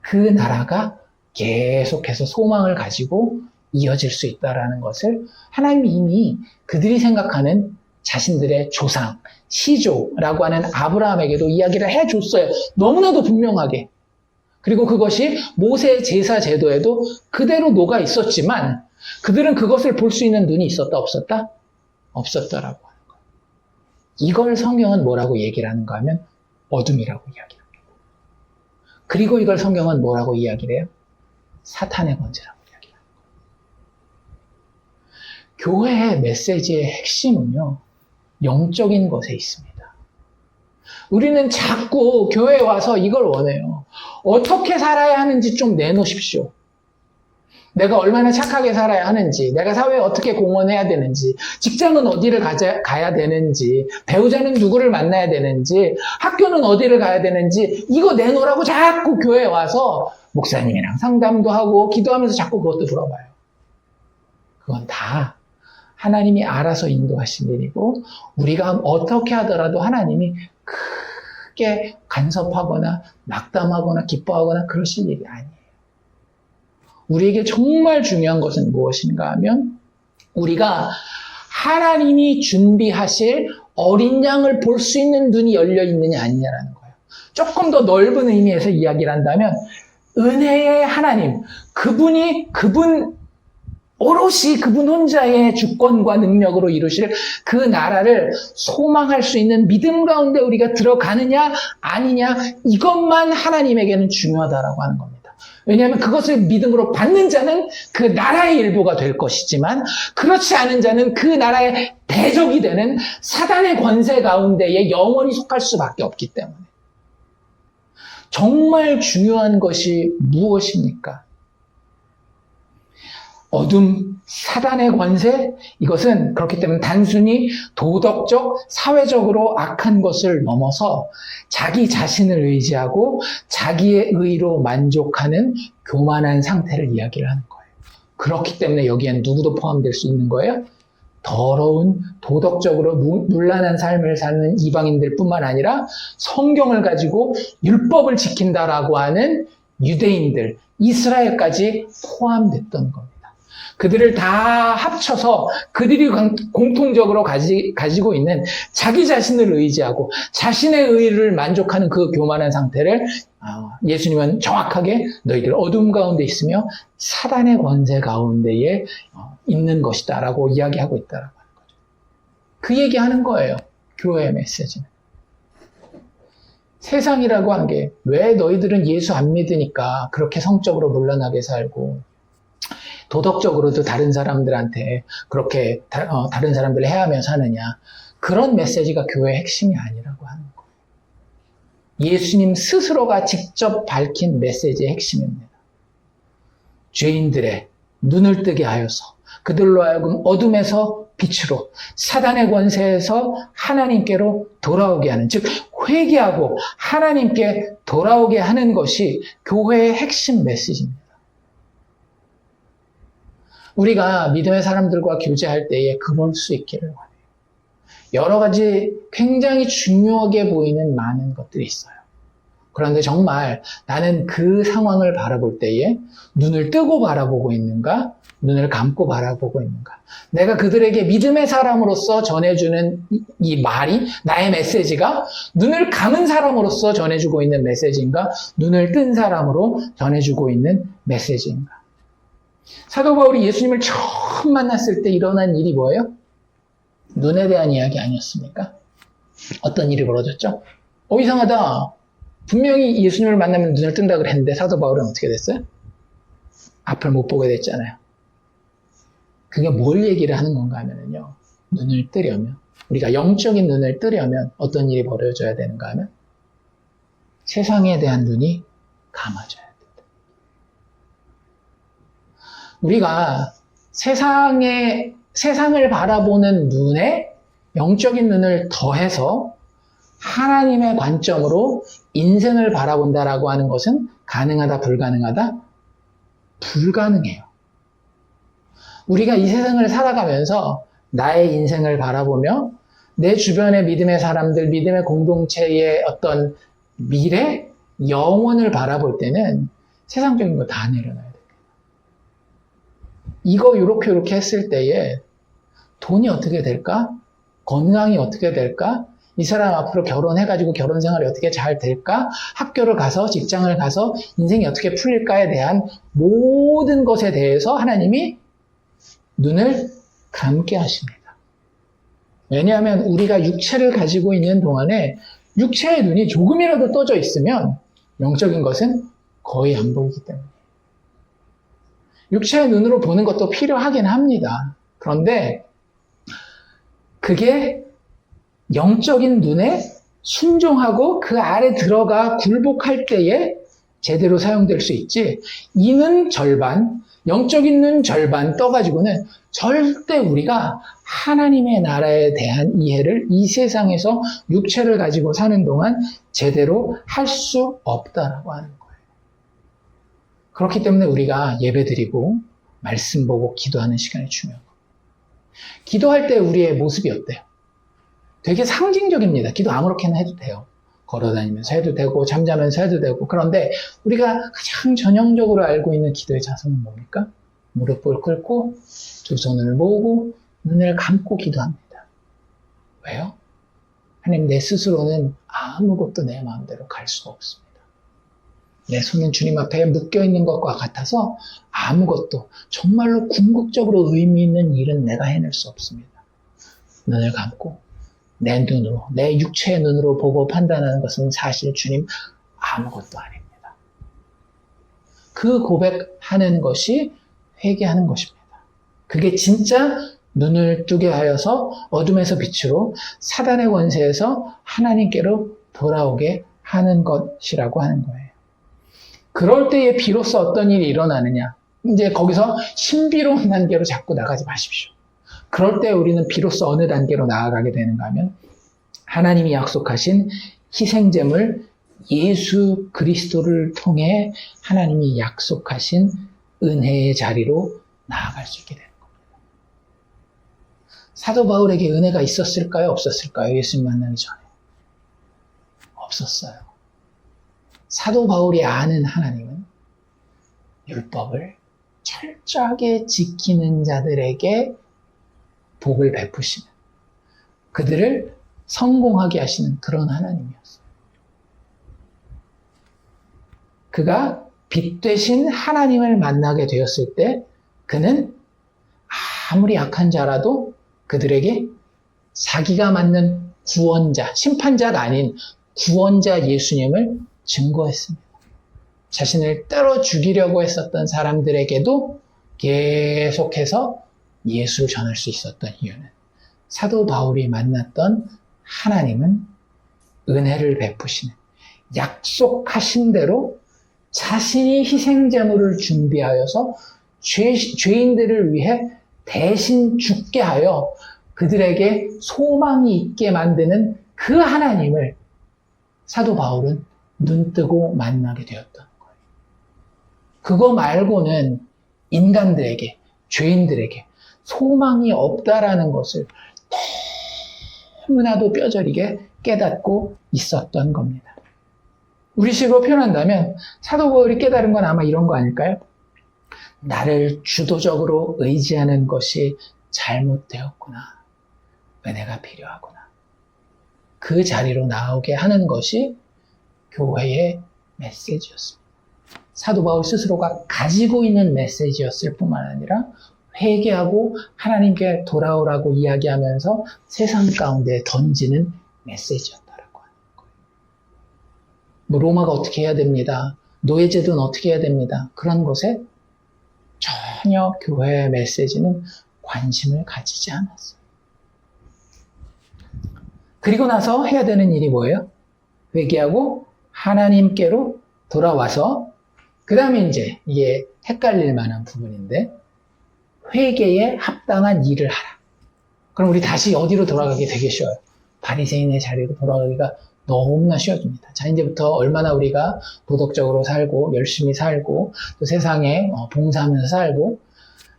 그 나라가 계속해서 소망을 가지고 이어질 수 있다는 것을 하나님이 이미 그들이 생각하는 자신들의 조상, 시조라고 하는 아브라함에게도 이야기를 해줬어요. 너무나도 분명하게. 그리고 그것이 모세의 제사 제도에도 그대로 녹아 있었지만 그들은 그것을 볼 수 있는 눈이 있었다 없었다? 없었다라고 하는 거예요. 이걸 성경은 뭐라고 얘기를 하는가 하면 어둠이라고 이야기합니다. 그리고 이걸 성경은 뭐라고 이야기를 해요? 사탄의 권세라고 이야기합니다. 교회의 메시지의 핵심은요, 영적인 것에 있습니다. 우리는 자꾸 교회에 와서 이걸 원해요. 어떻게 살아야 하는지 좀 내놓으십시오. 내가 얼마나 착하게 살아야 하는지, 내가 사회에 어떻게 공헌해야 되는지, 직장은 어디를 가야 되는지, 배우자는 누구를 만나야 되는지, 학교는 어디를 가야 되는지, 이거 내놓으라고 자꾸 교회에 와서 목사님이랑 상담도 하고 기도하면서 자꾸 그것도 물어봐요. 그건 다 하나님이 알아서 인도하신 일이고 우리가 어떻게 하더라도 하나님이 크게 간섭하거나 낙담하거나 기뻐하거나 그러실 일이 아니에요. 우리에게 정말 중요한 것은 무엇인가 하면 우리가 하나님이 준비하실 어린 양을 볼 수 있는 눈이 열려 있느냐 아니냐라는 거예요. 조금 더 넓은 의미에서 이야기를 한다면 은혜의 하나님, 오롯이 그분 혼자의 주권과 능력으로 이루실 그 나라를 소망할 수 있는 믿음 가운데 우리가 들어가느냐 아니냐, 이것만 하나님에게는 중요하다라고 하는 겁니다. 왜냐하면 그것을 믿음으로 받는 자는 그 나라의 일부가 될 것이지만 그렇지 않은 자는 그 나라의 대적이 되는 사단의 권세 가운데에 영원히 속할 수밖에 없기 때문에. 정말 중요한 것이 무엇입니까? 어둠, 사단의 권세, 이것은 그렇기 때문에 단순히 도덕적, 사회적으로 악한 것을 넘어서 자기 자신을 의지하고 자기의 의로 만족하는 교만한 상태를 이야기를 하는 거예요. 그렇기 때문에 여기엔 누구도 포함될 수 있는 거예요? 더러운, 도덕적으로 문란한 삶을 사는 이방인들 뿐만 아니라 성경을 가지고 율법을 지킨다라고 하는 유대인들, 이스라엘까지 포함됐던 겁니다. 그들을 다 합쳐서 그들이 공통적으로 가지고 있는 자기 자신을 의지하고 자신의 의를 만족하는 그 교만한 상태를 예수님은 정확하게 너희들 어둠 가운데 있으며 사단의 권세 가운데에 있는 것이다 라고 이야기하고 있다라고 하는 거죠. 그 얘기하는 거예요. 교회의 메시지는. 세상이라고 하는 게 왜 너희들은 예수 안 믿으니까 그렇게 성적으로 물러나게 살고 도덕적으로도 다른 사람들한테 그렇게 다른 사람들을 해하며 사느냐. 그런 메시지가 교회의 핵심이 아니라고 하는 거예요. 예수님 스스로가 직접 밝힌 메시지의 핵심입니다. 죄인들의 눈을 뜨게 하여서 그들로 하여금 어둠에서 빛으로 사단의 권세에서 하나님께로 돌아오게 하는, 즉 회개하고 하나님께 돌아오게 하는 것이 교회의 핵심 메시지입니다. 우리가 믿음의 사람들과 교제할 때에 그럴 수 있기를 원해요. 여러 가지 굉장히 중요하게 보이는 많은 것들이 있어요. 그런데 정말 나는 그 상황을 바라볼 때에 눈을 뜨고 바라보고 있는가? 눈을 감고 바라보고 있는가? 내가 그들에게 믿음의 사람으로서 전해주는 이 말이, 나의 메시지가 눈을 감은 사람으로서 전해주고 있는 메시지인가? 눈을 뜬 사람으로 전해주고 있는 메시지인가? 사도 바울이 예수님을 처음 만났을 때 일어난 일이 뭐예요? 눈에 대한 이야기 아니었습니까? 어떤 일이 벌어졌죠? 이상하다. 분명히 예수님을 만나면 눈을 뜬다 그랬는데 사도 바울은 어떻게 됐어요? 앞을 못 보게 됐잖아요. 그게 뭘 얘기를 하는 건가 하면요. 눈을 뜨려면, 우리가 영적인 눈을 뜨려면 어떤 일이 벌어져야 되는가 하면 세상에 대한 눈이 감아져야 된다. 우리가 세상을 바라보는 눈에 영적인 눈을 더해서 하나님의 관점으로 인생을 바라본다라고 하는 것은 가능하다, 불가능하다? 불가능해요. 우리가 이 세상을 살아가면서 나의 인생을 바라보며 내 주변의 믿음의 사람들, 믿음의 공동체의 어떤 미래, 영혼을 바라볼 때는 세상적인 거 다 내려놔야 돼요. 이거 요렇게 했을 때에 돈이 어떻게 될까? 건강이 어떻게 될까? 이 사람 앞으로 결혼해가지고 결혼 생활이 어떻게 잘 될까? 학교를 가서, 직장을 가서 인생이 어떻게 풀릴까에 대한 모든 것에 대해서 하나님이 눈을 감게 하십니다. 왜냐하면 우리가 육체를 가지고 있는 동안에 육체의 눈이 조금이라도 떠져 있으면 영적인 것은 거의 안 보이기 때문에. 육체의 눈으로 보는 것도 필요하긴 합니다. 그런데 그게 영적인 눈에 순종하고 그 아래 들어가 굴복할 때에 제대로 사용될 수 있지, 이 눈 절반, 영적인 눈 절반 떠가지고는 절대 우리가 하나님의 나라에 대한 이해를 이 세상에서 육체를 가지고 사는 동안 제대로 할 수 없다라고 하는 거예요. 그렇기 때문에 우리가 예배드리고 말씀 보고 기도하는 시간이 중요한 거예요. 기도할 때 우리의 모습이 어때요? 되게 상징적입니다. 기도 아무렇게나 해도 돼요. 걸어다니면서 해도 되고 잠자면서 해도 되고. 그런데 우리가 가장 전형적으로 알고 있는 기도의 자세는 뭡니까? 무릎을 꿇고 두 손을 모으고 눈을 감고 기도합니다. 왜요? 하나님, 내 스스로는 아무것도 내 마음대로 갈 수가 없습니다. 내 손은 주님 앞에 묶여있는 것과 같아서 아무것도, 정말로 궁극적으로 의미 있는 일은 내가 해낼 수 없습니다. 눈을 감고 내 눈으로, 내 육체의 눈으로 보고 판단하는 것은 사실 주님 아무것도 아닙니다. 그 고백하는 것이 회개하는 것입니다. 그게 진짜 눈을 뜨게 하여서 어둠에서 빛으로 사단의 권세에서 하나님께로 돌아오게 하는 것이라고 하는 거예요. 그럴 때에 비로소 어떤 일이 일어나느냐. 이제 거기서 신비로운 단계로 자꾸 나가지 마십시오. 그럴 때 우리는 비로소 어느 단계로 나아가게 되는가 하면 하나님이 약속하신 희생제물 예수 그리스도를 통해 하나님이 약속하신 은혜의 자리로 나아갈 수 있게 되는 겁니다. 사도 바울에게 은혜가 있었을까요? 없었을까요? 예수님 만나기 전에. 없었어요. 사도 바울이 아는 하나님은 율법을 철저하게 지키는 자들에게 복을 베푸시는, 그들을 성공하게 하시는 그런 하나님이었어요. 그가 빛 되신 하나님을 만나게 되었을 때 그는 아무리 약한 자라도 그들에게 자기가 맞는 구원자, 심판자가 아닌 구원자 예수님을 증거했습니다. 자신을 때려 죽이려고 했었던 사람들에게도 계속해서 예수를 전할 수 있었던 이유는 사도 바울이 만났던 하나님은 은혜를 베푸시는, 약속하신 대로 자신이 희생제물을 준비하여서 죄인들을 위해 대신 죽게 하여 그들에게 소망이 있게 만드는 그 하나님을 사도 바울은 눈뜨고 만나게 되었던 거예요. 그거 말고는 인간들에게, 죄인들에게 소망이 없다라는 것을 너무나도 뼈저리게 깨닫고 있었던 겁니다. 우리식으로 표현한다면 사도 바울이 깨달은 건 아마 이런 거 아닐까요? 나를 주도적으로 의지하는 것이 잘못되었구나. 은혜가 필요하구나. 그 자리로 나오게 하는 것이 교회의 메시지였습니다. 사도 바울 스스로가 가지고 있는 메시지였을 뿐만 아니라 회개하고 하나님께 돌아오라고 이야기하면서 세상 가운데 던지는 메시지였다라고 하는 거예요. 뭐 로마가 어떻게 해야 됩니다. 노예제도는 어떻게 해야 됩니다. 그런 것에 전혀 교회의 메시지는 관심을 가지지 않았어요. 그리고 나서 해야 되는 일이 뭐예요? 회개하고 하나님께로 돌아와서 그 다음에 이제 이게 헷갈릴 만한 부분인데 회개에 합당한 일을 하라. 그럼 우리 다시 어디로 돌아가기 되게 쉬워요. 바리새인의 자리로 돌아가기가 너무나 쉬워집니다. 자, 이제부터 얼마나 우리가 도덕적으로 살고 열심히 살고 또 세상에 봉사하면서 살고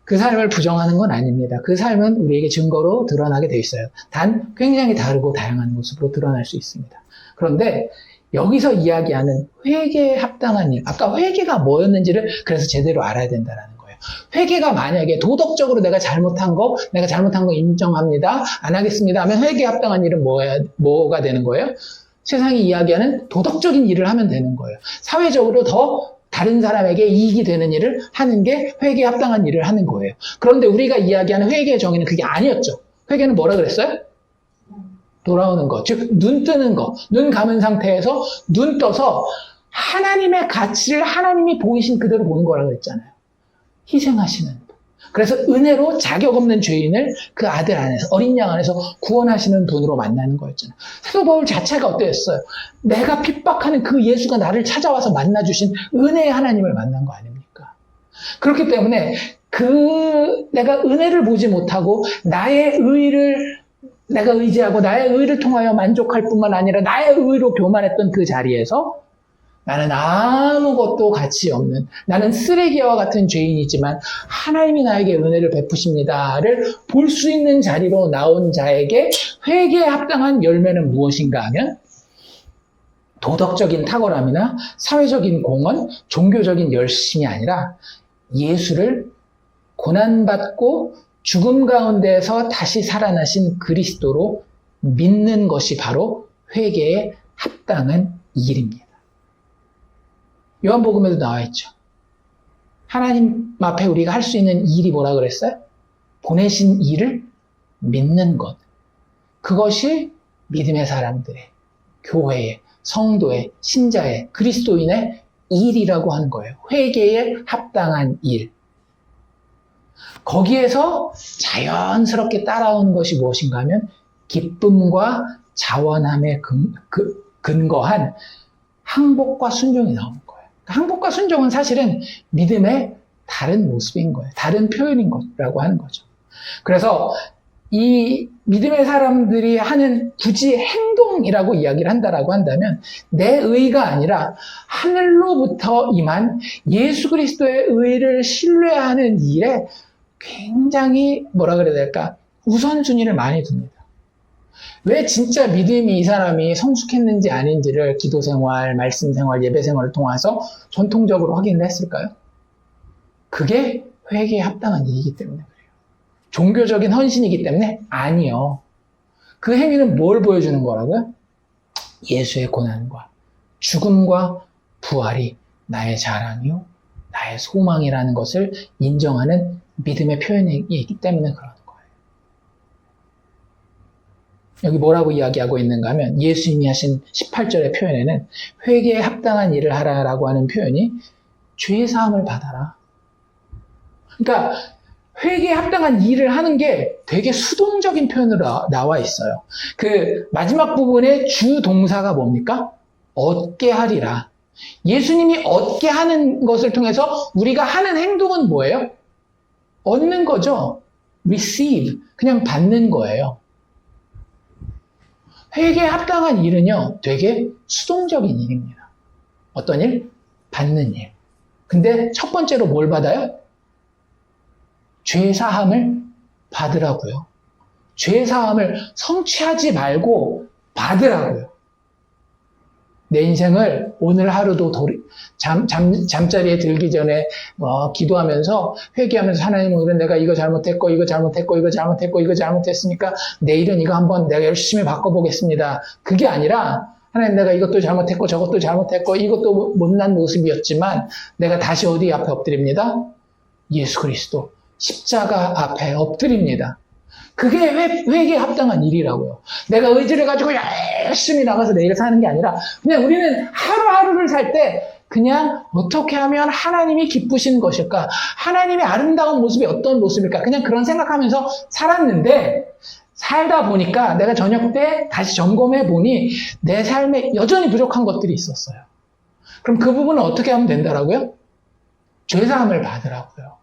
그 삶을 부정하는 건 아닙니다. 그 삶은 우리에게 증거로 드러나게 돼 있어요. 단 굉장히 다르고 다양한 모습으로 드러날 수 있습니다. 그런데 여기서 이야기하는 회개에 합당한 일, 아까 회개가 뭐였는지를 그래서 제대로 알아야 된다는 거예요. 회개가 만약에 도덕적으로 내가 잘못한 거 인정합니다. 안 하겠습니다 하면 회개에 합당한 일은 뭐가 되는 거예요? 세상이 이야기하는 도덕적인 일을 하면 되는 거예요. 사회적으로 더 다른 사람에게 이익이 되는 일을 하는 게 회개에 합당한 일을 하는 거예요. 그런데 우리가 이야기하는 회개의 정의는 그게 아니었죠. 회개는 뭐라 그랬어요? 돌아오는 것, 즉 눈 뜨는 것, 눈 감은 상태에서 눈 떠서 하나님의 가치를 하나님이 보이신 그대로 보는 거라고 그랬잖아요. 희생하시는 분. 그래서 은혜로 자격 없는 죄인을 그 아들 안에서, 어린 양 안에서 구원하시는 분으로 만나는 거였잖아요. 사도 바울 자체가 어땠어요? 내가 핍박하는 그 예수가 나를 찾아와서 만나주신 은혜의 하나님을 만난 거 아닙니까? 그렇기 때문에 내가 은혜를 보지 못하고 나의 의를 내가 의지하고 나의 의를 통하여 만족할 뿐만 아니라 나의 의로 교만했던 그 자리에서 나는 아무것도 가치 없는, 나는 쓰레기와 같은 죄인이지만 하나님이 나에게 은혜를 베푸십니다를 볼 수 있는 자리로 나온 자에게 회개에 합당한 열매는 무엇인가 하면 도덕적인 탁월함이나 사회적인 공헌, 종교적인 열심이 아니라 예수를 고난받고 죽음 가운데에서 다시 살아나신 그리스도로 믿는 것이 바로 회개에 합당한 일입니다. 요한복음에도 나와 있죠. 하나님 앞에 우리가 할 수 있는 일이 뭐라 그랬어요? 보내신 이를 믿는 것. 그것이 믿음의 사람들의, 교회의, 성도의, 신자의, 그리스도인의 일이라고 하는 거예요. 회개에 합당한 일. 거기에서 자연스럽게 따라온 것이 무엇인가 하면 기쁨과 자원함에 근거한 항복과 순종이 나오는 거예요. 항복과 순종은 사실은 믿음의 다른 모습인 거예요. 다른 표현인 거라고 하는 거죠. 그래서 이 믿음의 사람들이 하는 굳이 행동이라고 이야기를 한다라고 한다면 내 의가 아니라 하늘로부터 임한 예수 그리스도의 의를 신뢰하는 일에 굉장히 뭐라 그래야 될까? 우선순위를 많이 둡니다. 왜 진짜 믿음이 이 사람이 성숙했는지 아닌지를 기도생활, 말씀생활, 예배생활을 통해서 전통적으로 확인을 했을까요? 그게 회개에 합당한 일이기 때문에 그래요. 종교적인 헌신이기 때문에? 아니요. 그 행위는 뭘 보여주는 거라고요? 예수의 고난과 죽음과 부활이 나의 자랑이요, 나의 소망이라는 것을 인정하는 믿음의 표현이기 때문에 그러는 거예요. 여기 뭐라고 이야기하고 있는가 하면 예수님이 하신 18절의 표현에는 회개에 합당한 일을 하라라고 하는 표현이 죄사함을 받아라. 그러니까 회개에 합당한 일을 하는 게 되게 수동적인 표현으로 나와 있어요. 그 마지막 부분의 주 동사가 뭡니까? 얻게 하리라. 예수님이 얻게 하는 것을 통해서 우리가 하는 행동은 뭐예요? 얻는 거죠. receive. 그냥 받는 거예요. 회개에 합당한 일은요, 되게 수동적인 일입니다. 어떤 일? 받는 일. 근데 첫 번째로 뭘 받아요? 죄사함을 받으라고요. 죄사함을 성취하지 말고 받으라고요. 내 인생을 오늘 하루도 잠자리에 들기 전에 기도하면서 회개하면서 하나님 오늘은 내가 이거 잘못했고 이거 잘못했고 이거 잘못했고 이거 잘못했으니까 내일은 이거 한번 내가 열심히 바꿔보겠습니다. 그게 아니라 하나님 내가 이것도 잘못했고 저것도 잘못했고 이것도 못난 모습이었지만 내가 다시 어디 앞에 엎드립니다? 예수 그리스도 십자가 앞에 엎드립니다. 그게 회개에 합당한 일이라고요. 내가 의지를 가지고 열심히 나가서 내일 사는 게 아니라 그냥 우리는 하루하루를 살 때 그냥 어떻게 하면 하나님이 기쁘신 것일까? 하나님의 아름다운 모습이 어떤 모습일까? 그냥 그런 생각하면서 살았는데 살다 보니까 내가 저녁 때 다시 점검해 보니 내 삶에 여전히 부족한 것들이 있었어요. 그럼 그 부분은 어떻게 하면 된다라고요? 죄사함을 받으라고요.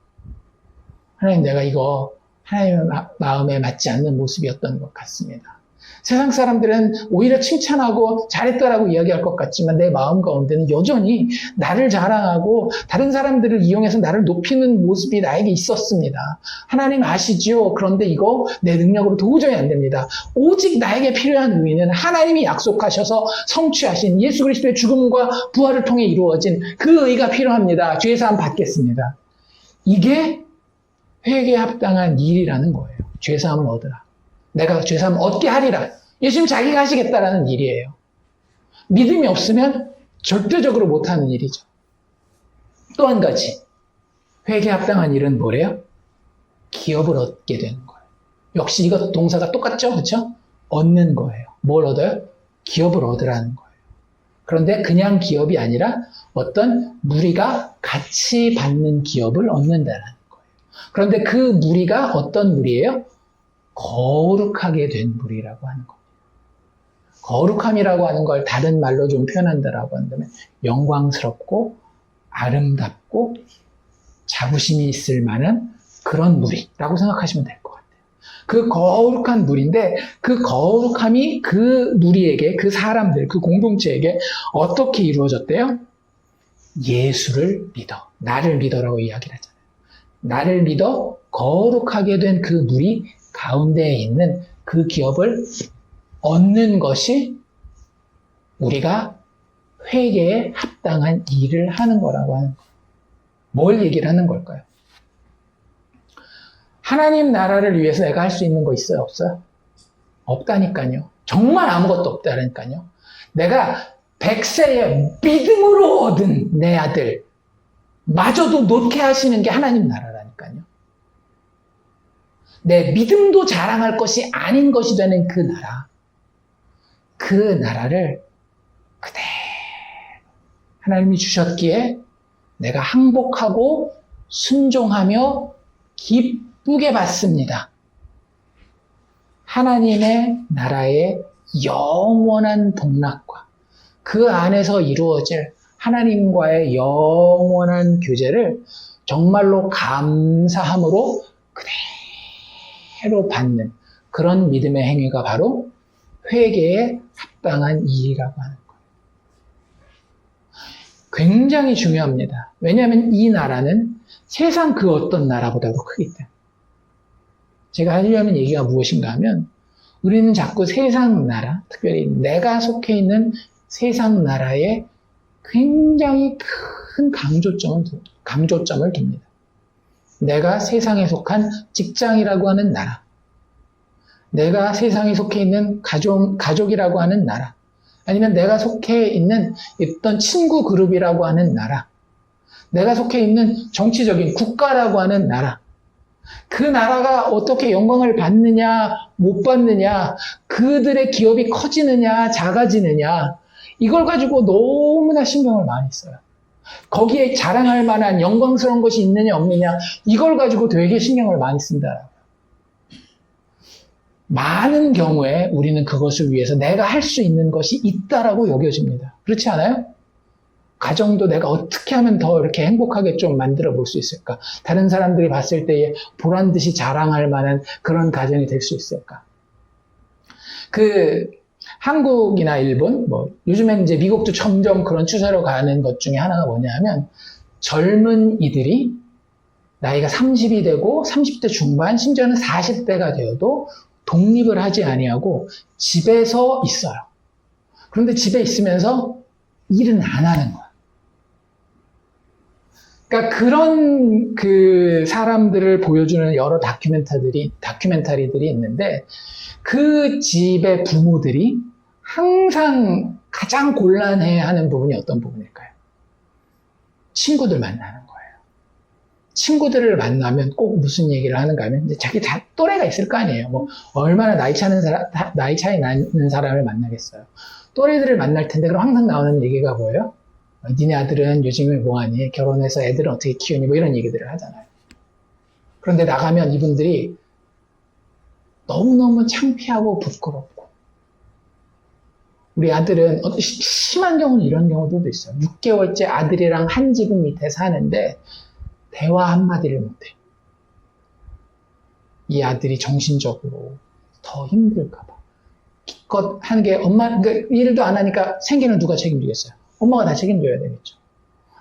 하나님 내가 이거 하나님의 마음에 맞지 않는 모습이었던 것 같습니다. 세상 사람들은 오히려 칭찬하고 잘했다라고 이야기할 것 같지만 내 마음 가운데는 여전히 나를 자랑하고 다른 사람들을 이용해서 나를 높이는 모습이 나에게 있었습니다. 하나님 아시지요? 그런데 이거 내 능력으로 도저히 안 됩니다. 오직 나에게 필요한 의는 하나님이 약속하셔서 성취하신 예수 그리스도의 죽음과 부활을 통해 이루어진 그 의가 필요합니다. 죄사함 받겠습니다. 이게 회개에 합당한 일이라는 거예요. 죄사함을 얻으라. 내가 죄사함을 얻게 하리라. 예수님 자기가 하시겠다라는 일이에요. 믿음이 없으면 절대적으로 못하는 일이죠. 또 한 가지. 회개에 합당한 일은 뭐래요? 기업을 얻게 되는 거예요. 역시 이것 동사가 똑같죠? 그렇죠? 얻는 거예요. 뭘 얻어요? 기업을 얻으라는 거예요. 그런데 그냥 기업이 아니라 어떤 무리가 같이 받는 기업을 얻는다는 거예요. 그런데 그 무리가 어떤 무리예요? 거룩하게 된 무리라고 하는 겁니다. 거룩함이라고 하는 걸 다른 말로 좀 표현한다라고 한다면 영광스럽고 아름답고 자부심이 있을 만한 그런 무리라고 생각하시면 될 것 같아요. 그 거룩한 무리인데 그 거룩함이 그 무리에게, 그 사람들, 그 공동체에게 어떻게 이루어졌대요? 예수를 믿어. 나를 믿어라고 이야기를 하잖아요. 나를 믿어 거룩하게 된 그 무리 가운데에 있는 그 기업을 얻는 것이 우리가 회개에 합당한 일을 하는 거라고 하는 거예요. 뭘 얘기를 하는 걸까요? 하나님 나라를 위해서 내가 할 수 있는 거 있어요? 없어요? 없다니까요. 정말 아무것도 없다니까요. 내가 100세에 믿음으로 얻은 내 아들 마저도 놓게 하시는 게 하나님 나라라니까요. 내 믿음도 자랑할 것이 아닌 것이 되는 그 나라. 그 나라를 그대로 하나님이 주셨기에 내가 항복하고 순종하며 기쁘게 받습니다. 하나님의 나라의 영원한 복락과 그 안에서 이루어질 하나님과의 영원한 교제를 정말로 감사함으로 그대로 받는 그런 믿음의 행위가 바로 회개에 합당한 일이라고 하는 거예요. 굉장히 중요합니다. 왜냐하면 이 나라는 세상 그 어떤 나라보다도 크기 때문에. 제가 하려는 얘기가 무엇인가 하면 우리는 자꾸 세상 나라, 특별히 내가 속해 있는 세상 나라에 굉장히 큰 강조점을 둡니다. 내가 세상에 속한 직장이라고 하는 나라, 내가 세상에 속해 있는 가족이라고 하는 나라, 아니면 내가 속해 있는 어떤 친구 그룹이라고 하는 나라, 내가 속해 있는 정치적인 국가라고 하는 나라, 그 나라가 어떻게 영광을 받느냐, 못 받느냐, 그들의 기업이 커지느냐, 작아지느냐, 이걸 가지고 너무나 신경을 많이 써요. 거기에 자랑할 만한 영광스러운 것이 있느냐, 없느냐, 이걸 가지고 되게 신경을 많이 쓴다라고요. 많은 경우에 우리는 그것을 위해서 내가 할 수 있는 것이 있다라고 여겨집니다. 그렇지 않아요? 가정도 내가 어떻게 하면 더 이렇게 행복하게 좀 만들어 볼 수 있을까? 다른 사람들이 봤을 때에 보란 듯이 자랑할 만한 그런 가정이 될 수 있을까? 한국이나 일본, 요즘엔 이제 미국도 점점 그런 추세로 가는 것 중에 하나가 뭐냐 하면, 젊은 이들이 나이가 30이 되고 30대 중반, 심지어는 40대가 되어도 독립을 하지 아니하고 집에서 있어요. 그런데 집에 있으면서 일은 안 하는 거야. 그러니까 그런 사람들을 보여주는 여러 다큐멘터리들이 있는데, 그 집의 부모들이 항상 가장 곤란해하는 부분이 어떤 부분일까요? 친구들 만나는 거예요. 친구들을 만나면 꼭 무슨 얘기를 하는가 하면, 이제 자기 또래가 있을 거 아니에요. 얼마나 나이 차이 나는 사람을 만나겠어요. 또래들을 만날 텐데, 그럼 항상 나오는 얘기가 뭐예요? 니네 아들은 요즘에 뭐하니? 결혼해서 애들은 어떻게 키우니? 이런 얘기들을 하잖아요. 그런데 나가면 이분들이 너무너무 창피하고 부끄럽고, 우리 아들은 심한 경우는 이런 경우들도 있어요. 6개월째 아들이랑 한 지붕 밑에 사는데 대화 한마디를 못해. 이 아들이 정신적으로 더 힘들까봐. 기껏 하는 게 일도 안 하니까 생계는 누가 책임지겠어요? 엄마가 다 책임져야 되겠죠.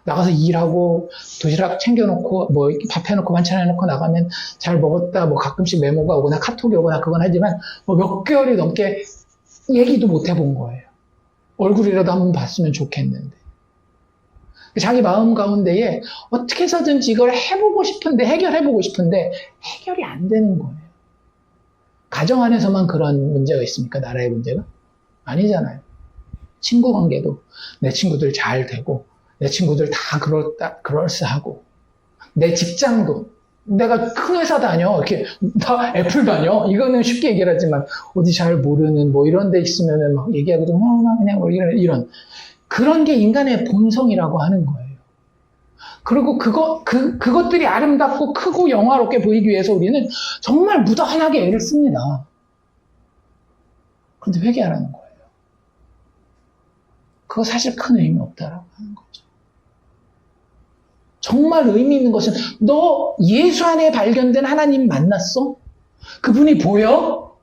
나가서 일하고 도시락 챙겨놓고 밥 해놓고 반찬 해놓고 나가면 잘 먹었다, 가끔씩 메모가 오거나 카톡이 오거나 그건 하지만 몇 개월이 넘게 얘기도 못 해본 거예요. 얼굴이라도 한번 봤으면 좋겠는데. 자기 마음 가운데에 어떻게 해서든지 이걸 해보고 싶은데, 해결해보고 싶은데 해결이 안 되는 거예요. 가정 안에서만 그런 문제가 있습니까? 나라의 문제가? 아니잖아요. 친구 관계도 내 친구들 잘 되고, 내 친구들 다 그럴싸하고, 내 직장도 내가 큰 회사 다녀, 이렇게 다 애플 다녀, 이거는 쉽게 얘기를 하지만 어디 잘 모르는 이런 데 있으면은 막 얘기하기도 그냥 이런 그런 게 인간의 본성이라고 하는 거예요. 그리고 그것들이 아름답고 크고 영화롭게 보이기 위해서 우리는 정말 무던하게 애를 씁니다. 그런데 회개하라는 거예요. 그거 사실 큰 의미 없다라고 하는 거죠. 정말 의미 있는 것은, 너 예수 안에 발견된 하나님 만났어? 그분이 보여?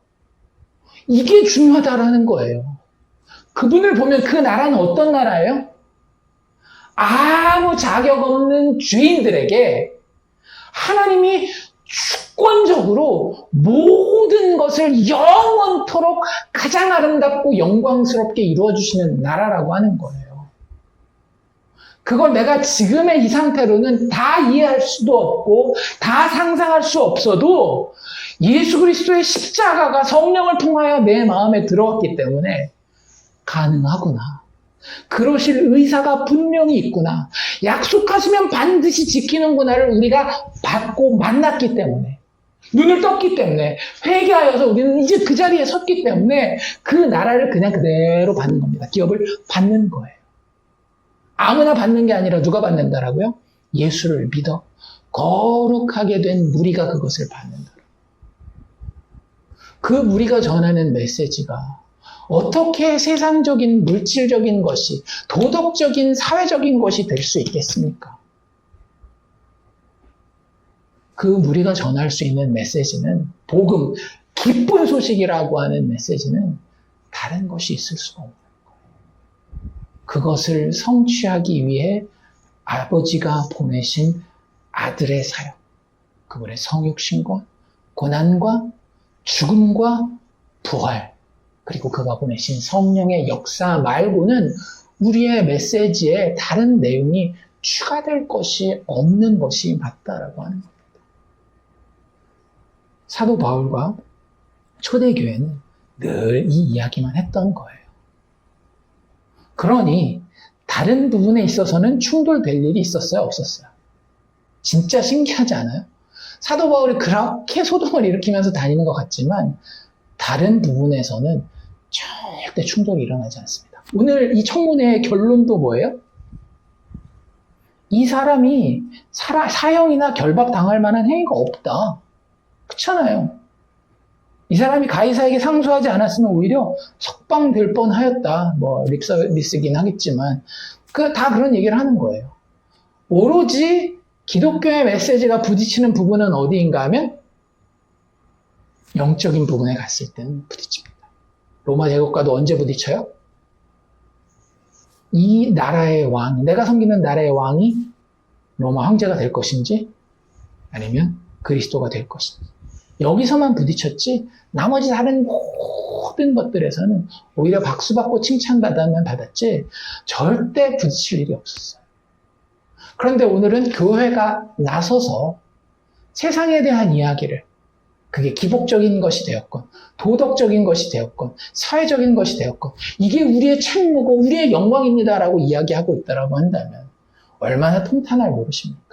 이게 중요하다라는 거예요. 그분을 보면 그 나라는 어떤 나라예요? 아무 자격 없는 죄인들에게 하나님이 주권적으로 모든 것을 영원토록 가장 아름답고 영광스럽게 이루어주시는 나라라고 하는 거예요. 그걸 내가 지금의 이 상태로는 다 이해할 수도 없고 다 상상할 수 없어도 예수 그리스도의 십자가가 성령을 통하여 내 마음에 들어왔기 때문에 가능하구나. 그러실 의사가 분명히 있구나. 약속하시면 반드시 지키는구나를 우리가 받고 만났기 때문에, 눈을 떴기 때문에, 회개하여서 우리는 이제 그 자리에 섰기 때문에 그 나라를 그냥 그대로 받는 겁니다. 기업을 받는 거예요. 아무나 받는 게 아니라 누가 받는다라고요? 예수를 믿어 거룩하게 된 무리가 그것을 받는다. 그 무리가 전하는 메시지가 어떻게 세상적인 물질적인 것이, 도덕적인 사회적인 것이 될 수 있겠습니까? 그 무리가 전할 수 있는 메시지는, 복음, 기쁜 소식이라고 하는 메시지는 다른 것이 있을 수가 없는 거예요. 그것을 성취하기 위해 아버지가 보내신 아들의 사역, 그분의 성육신과 고난과 죽음과 부활, 그리고 그가 보내신 성령의 역사 말고는 우리의 메시지에 다른 내용이 추가될 것이 없는 것이 맞다라고 하는 겁니다. 사도 바울과 초대교회는 늘 이 이야기만 했던 거예요. 그러니 다른 부분에 있어서는 충돌될 일이 있었어요? 없었어요? 진짜 신기하지 않아요? 사도 바울이 그렇게 소동을 일으키면서 다니는 것 같지만 다른 부분에서는 절대 충돌이 일어나지 않습니다. 오늘 이 청문회의 결론도 뭐예요? 이 사람이 사형이나 결박당할 만한 행위가 없다. 그렇잖아요. 이 사람이 가이사에게 상소하지 않았으면 오히려 석방될 뻔하였다. 뭐 립서비스긴 하겠지만 다 그런 얘기를 하는 거예요. 오로지 기독교의 메시지가 부딪히는 부분은 어디인가 하면 영적인 부분에 갔을 때는 부딪힙니다. 로마 제국과도 언제 부딪혀요? 이 나라의 왕, 내가 섬기는 나라의 왕이 로마 황제가 될 것인지 아니면 그리스도가 될 것인지 여기서만 부딪혔지 나머지 다른 모든 것들에서는 오히려 박수받고 칭찬받으면 받았지 절대 부딪힐 일이 없었어요. 그런데 오늘은 교회가 나서서 세상에 대한 이야기를 그게 기복적인 것이 되었건 도덕적인 것이 되었건 사회적인 것이 되었건 이게 우리의 책무고 우리의 영광입니다라고 이야기하고 있다라고 한다면 얼마나 통탄할 노릇입니까?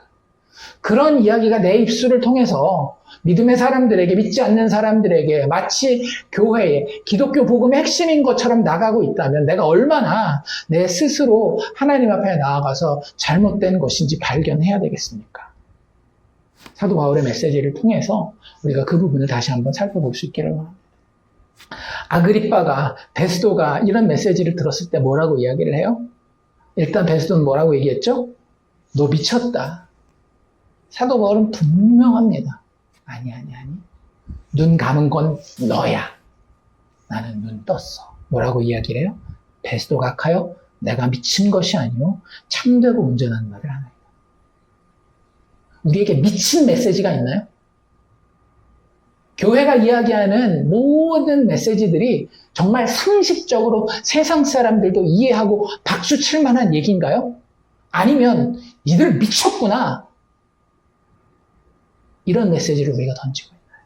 그런 이야기가 내 입술을 통해서 믿음의 사람들에게 믿지 않는 사람들에게 마치 교회의 기독교 복음의 핵심인 것처럼 나가고 있다면 내가 얼마나 내 스스로 하나님 앞에 나아가서 잘못된 것인지 발견해야 되겠습니까? 사도 바울의 메시지를 통해서 우리가 그 부분을 다시 한번 살펴볼 수 있기를 바랍니다. 아그리빠가 베스도가 이런 메시지를 들었을 때 뭐라고 이야기를 해요? 일단 베스도는 뭐라고 얘기했죠? 너 미쳤다. 사도 바울은 분명합니다. 아니. 눈 감은 건 너야. 나는 눈 떴어. 뭐라고 이야기를 해요? 베스도가 하여 내가 미친 것이 아니오 참되고 온전한 말을 하나이다. 우리에게 미친 메시지가 있나요? 교회가 이야기하는 모든 메시지들이 정말 상식적으로 세상 사람들도 이해하고 박수 칠 만한 얘기인가요? 아니면 이들 미쳤구나. 이런 메시지를 우리가 던지고 있나요?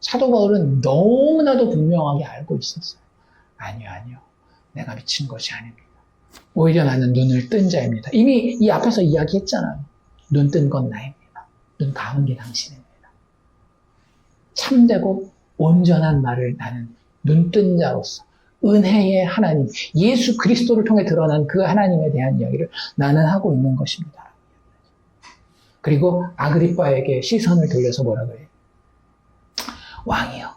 사도 바울은 너무나도 분명하게 알고 있었어요. 아니요. 내가 미친 것이 아닙니다. 오히려 나는 눈을 뜬 자입니다. 이미 이 앞에서 이야기했잖아요. 눈 뜬 건 나입니다. 눈 감은 게 당신입니다. 참되고 온전한 말을 나는 눈 뜬 자로서 은혜의 하나님, 예수 그리스도를 통해 드러난 그 하나님에 대한 이야기를 나는 하고 있는 것입니다. 그리고 아그리빠에게 시선을 돌려서 뭐라 그래요? 왕이요.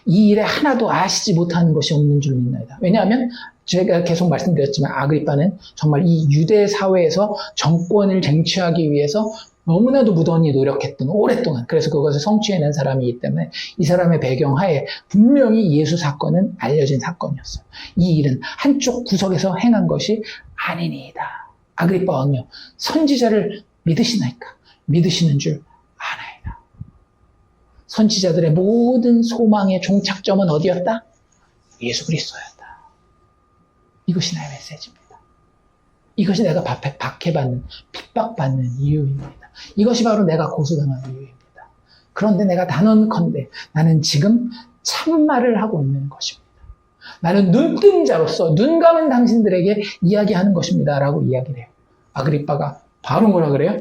이 일에 하나도 아시지 못하는 것이 없는 줄 믿나이다. 왜냐하면 제가 계속 말씀드렸지만 아그리빠는 정말 이 유대 사회에서 정권을 쟁취하기 위해서 너무나도 무던히 노력했던 오랫동안 그래서 그것을 성취해낸 사람이기 때문에 이 사람의 배경하에 분명히 예수 사건은 알려진 사건이었어요. 이 일은 한쪽 구석에서 행한 것이 아니니이다. 아그리빠 왕이요. 선지자를 믿으시나이까? 믿으시는 줄 아나이다. 선지자들의 모든 소망의 종착점은 어디였다? 예수 그리스도였다. 이것이 나의 메시지입니다. 이것이 내가 박해받는, 핍박받는 이유입니다. 이것이 바로 내가 고소당하는 이유입니다. 그런데 내가 단언컨대 나는 지금 참말을 하고 있는 것입니다. 나는 눈뜬 자로서 눈 감은 당신들에게 이야기하는 것입니다. 라고 이야기를 해요. 아그리빠가 바로 뭐라 그래요?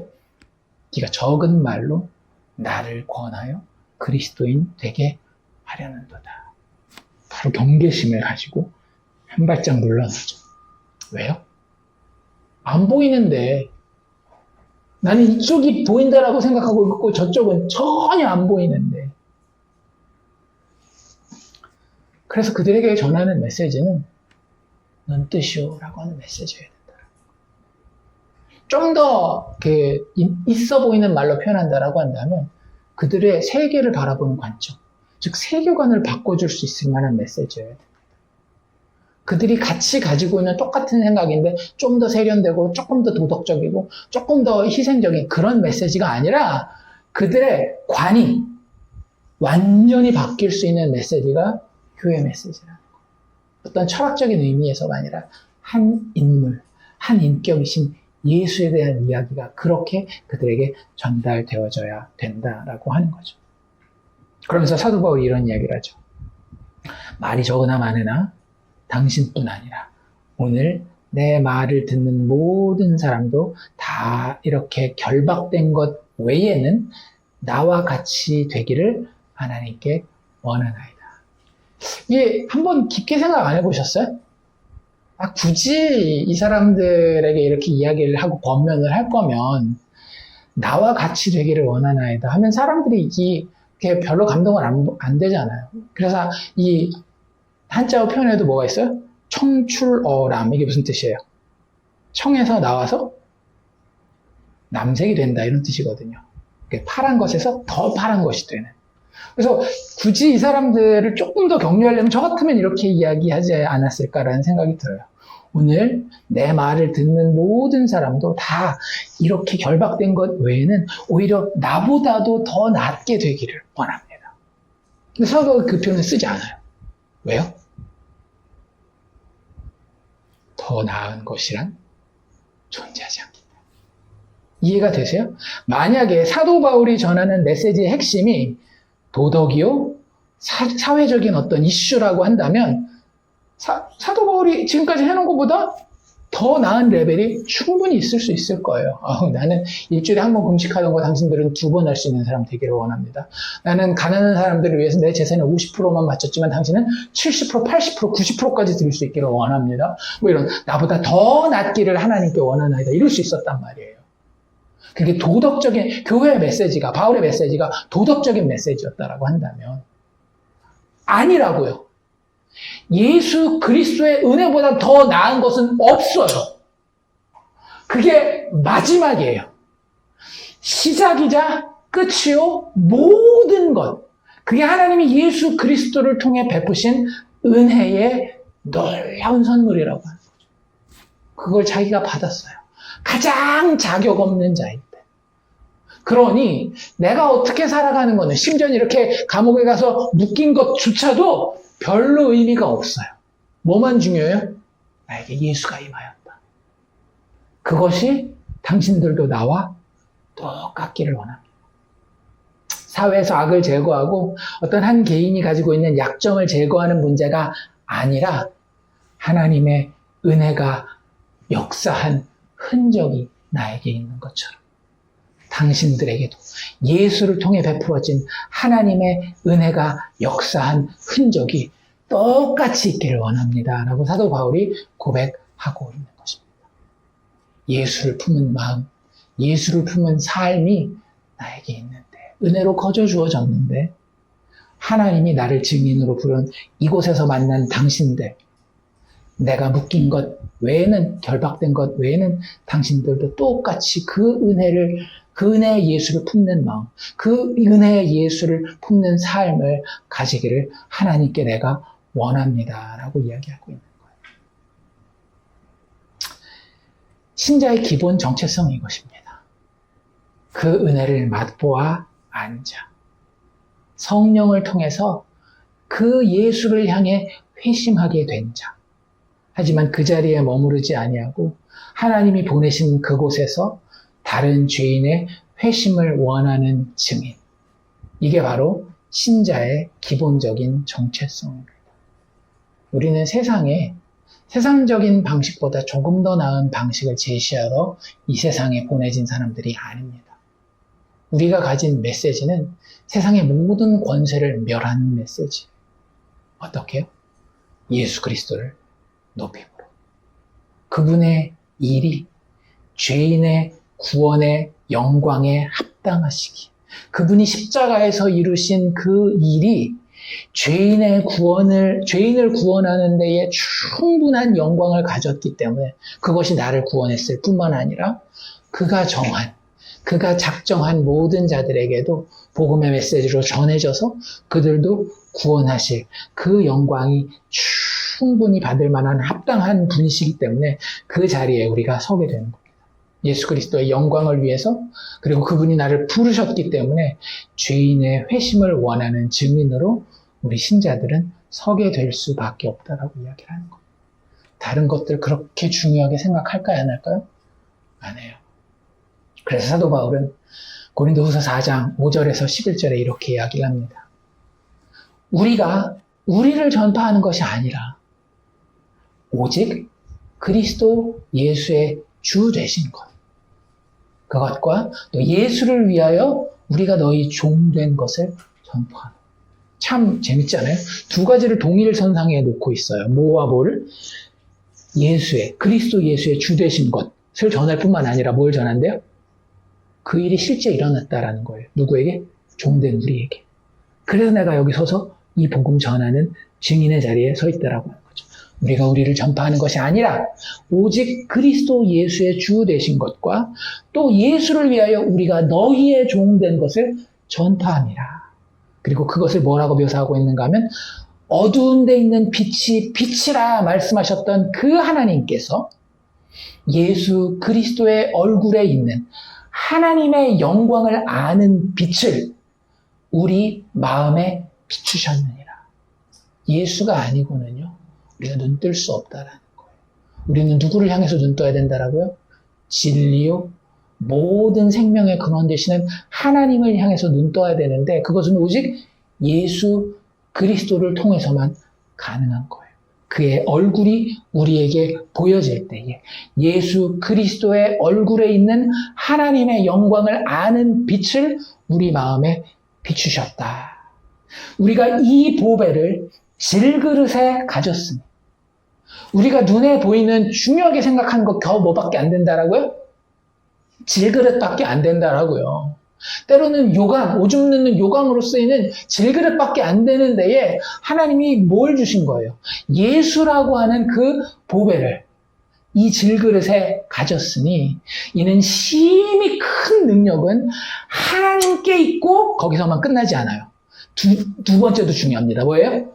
네가 적은 말로 나를 권하여 그리스도인 되게 하려는도다. 바로 경계심을 가지고 한 발짝 물러나죠. 왜요? 안 보이는데 나는 이쪽이 보인다라고 생각하고 있고 저쪽은 전혀 안 보이는데 그래서 그들에게 전하는 메시지는 눈 뜨시오라고 하는 메시지여야 된다. 좀 더 있어 보이는 말로 표현한다라고 한다면 그들의 세계를 바라보는 관점, 즉 세계관을 바꿔줄 수 있을 만한 메시지여야 된다. 그들이 같이 가지고 있는 똑같은 생각인데 좀 더 세련되고 조금 더 도덕적이고 조금 더 희생적인 그런 메시지가 아니라 그들의 관이 완전히 바뀔 수 있는 메시지가 교회 메시지라는 거예요. 어떤 철학적인 의미에서가 아니라 한 인물, 한 인격이신 예수에 대한 이야기가 그렇게 그들에게 전달되어져야 된다라고 하는 거죠. 그러면서 사도 바울이 이런 이야기를 하죠. 말이 적으나 많으나 당신뿐 아니라 오늘 내 말을 듣는 모든 사람도 다 이렇게 결박된 것 외에는 나와 같이 되기를 하나님께 원하나이다. 이게 한번 깊게 생각 안 해보셨어요? 굳이 이 사람들에게 이렇게 이야기를 하고 권면을 할 거면 나와 같이 되기를 원하나이다 하면 사람들이 이게 별로 감동을 안 되잖아요. 그래서 이 한자어 표현에도 뭐가 있어요? 청출어람. 이게 무슨 뜻이에요? 청에서 나와서 남색이 된다 이런 뜻이거든요. 파란 것에서 더 파란 것이 되는. 그래서 굳이 이 사람들을 조금 더 격려하려면 저 같으면 이렇게 이야기하지 않았을까라는 생각이 들어요. 오늘 내 말을 듣는 모든 사람도 다 이렇게 결박된 것 외에는 오히려 나보다도 더 낫게 되기를 원합니다. 근데 사도가 그 표현을 쓰지 않아요. 왜요? 더 나은 것이란 존재하지 않기 때문에. 이해가 되세요? 만약에 사도 바울이 전하는 메시지의 핵심이 도덕이요? 사회적인 어떤 이슈라고 한다면 사도 바울이 지금까지 해놓은 것보다 더 나은 레벨이 충분히 있을 수 있을 거예요. 나는 일주일에 한 번 금식하던 거 당신들은 2번 할 수 있는 사람 되기를 원합니다. 나는 가난한 사람들을 위해서 내 재산의 50%만 바쳤지만 당신은 70%, 80%, 90%까지 드릴 수 있기를 원합니다. 뭐 이런 나보다 더 낫기를 하나님께 원하나이다. 이럴 수 있었단 말이에요. 그게 도덕적인 교회의 메시지가 바울의 메시지가 도덕적인 메시지였다라고 한다면 아니라고요. 예수 그리스도의 은혜보다 더 나은 것은 없어요. 그게 마지막이에요. 시작이자 끝이요 모든 것. 그게 하나님이 예수 그리스도를 통해 베푸신 은혜의 놀라운 선물이라고 하는 거죠. 그걸 자기가 받았어요. 가장 자격 없는 자일 때. 그러니 내가 어떻게 살아가는 거는 심지어 이렇게 감옥에 가서 묶인 것조차도 별로 의미가 없어요. 뭐만 중요해요? 나에게 예수가 임하였다. 그것이 당신들도 나와 똑같기를 원합니다. 사회에서 악을 제거하고 어떤 한 개인이 가지고 있는 약점을 제거하는 문제가 아니라 하나님의 은혜가 역사한 흔적이 나에게 있는 것처럼 당신들에게도 예수를 통해 베풀어진 하나님의 은혜가 역사한 흔적이 똑같이 있기를 원합니다. 라고 사도 바울이 고백하고 있는 것입니다. 예수를 품은 마음, 예수를 품은 삶이 나에게 있는데, 은혜로 거저 주어졌는데, 하나님이 나를 증인으로 부른 이곳에서 만난 당신들, 내가 묶인 것 외에는, 결박된 것 외에는 당신들도 똑같이 그 은혜의 예수를 품는 마음, 그 은혜의 예수를 품는 삶을 가지기를 하나님께 내가 원합니다. 라고 이야기하고 있는 거예요. 신자의 기본 정체성이 이것입니다. 그 은혜를 맛보아 앉아 성령을 통해서 그 예수를 향해 회심하게 된 자. 하지만 그 자리에 머무르지 아니하고 하나님이 보내신 그곳에서 다른 죄인의 회심을 원하는 증인. 이게 바로 신자의 기본적인 정체성입니다. 우리는 세상적인 방식보다 조금 더 나은 방식을 제시하러 이 세상에 보내진 사람들이 아닙니다. 우리가 가진 메시지는 세상의 모든 권세를 멸하는 메시지. 어떻게요? 예수 그리스도를 높임으로. 그분의 일이 죄인의 구원의 영광에 합당하시기. 그분이 십자가에서 이루신 그 일이 죄인을 구원하는 데에 충분한 영광을 가졌기 때문에 그것이 나를 구원했을 뿐만 아니라 그가 작정한 모든 자들에게도 복음의 메시지로 전해져서 그들도 구원하실 그 영광이 충분히 받을 만한 합당한 분이시기 때문에 그 자리에 우리가 서게 되는 겁니다. 예수 그리스도의 영광을 위해서, 그리고 그분이 나를 부르셨기 때문에 죄인의 회심을 원하는 증인으로 우리 신자들은 서게 될 수밖에 없다라고 이야기를 하는 겁니다. 다른 것들 그렇게 중요하게 생각할까요? 안 할까요? 안 해요. 그래서 사도 바울은 고린도후서 4장 5절에서 11절에 이렇게 이야기를 합니다. 우리가 우리를 전파하는 것이 아니라 오직 그리스도 예수의 주 되신 것, 그것과 또 예수를 위하여 우리가 너희 종된 것을 전파하는 것. 참 재밌잖아요. 두 가지를 동일선상에 놓고 있어요. 뭐와 뭐를? 그리스도 예수의 주 되신 것을 전할 뿐만 아니라 뭘 전한대요? 그 일이 실제 일어났다라는 거예요. 누구에게? 종된 우리에게. 그래서 내가 여기 서서 이 복음 전하는 증인의 자리에 서 있다라고 하는 거죠. 우리가 우리를 전파하는 것이 아니라 오직 그리스도 예수의 주 되신 것과 또 예수를 위하여 우리가 너희의 종된 것을 전파함이라. 그리고 그것을 뭐라고 묘사하고 있는가 하면 어두운 데 있는 빛이 빛이라 말씀하셨던 그 하나님께서 예수 그리스도의 얼굴에 있는 하나님의 영광을 아는 빛을 우리 마음에 비추셨느니라. 예수가 아니고는요, 우리가 눈 뜰 수 없다라는 거예요. 우리는 누구를 향해서 눈 떠야 된다라고요? 진리요, 모든 생명의 근원 되시는 하나님을 향해서 눈 떠야 되는데 그것은 오직 예수 그리스도를 통해서만 가능한 거예요. 그의 얼굴이 우리에게 보여질 때에 예수 그리스도의 얼굴에 있는 하나님의 영광을 아는 빛을 우리 마음에 비추셨다. 우리가 이 보배를 질그릇에 가졌으니 우리가 눈에 보이는 중요하게 생각하는 거 겨우 뭐밖에 안 된다라고요? 질그릇밖에 안 된다라고요. 때로는 요강, 오줌 넣는 요강으로 쓰이는 질그릇밖에 안 되는 데에 하나님이 뭘 주신 거예요? 예수라고 하는 그 보배를 이 질그릇에 가졌으니 이는 심히 큰 능력은 하나님께 있고 거기서만 끝나지 않아요. 두 번째도 중요합니다. 뭐예요?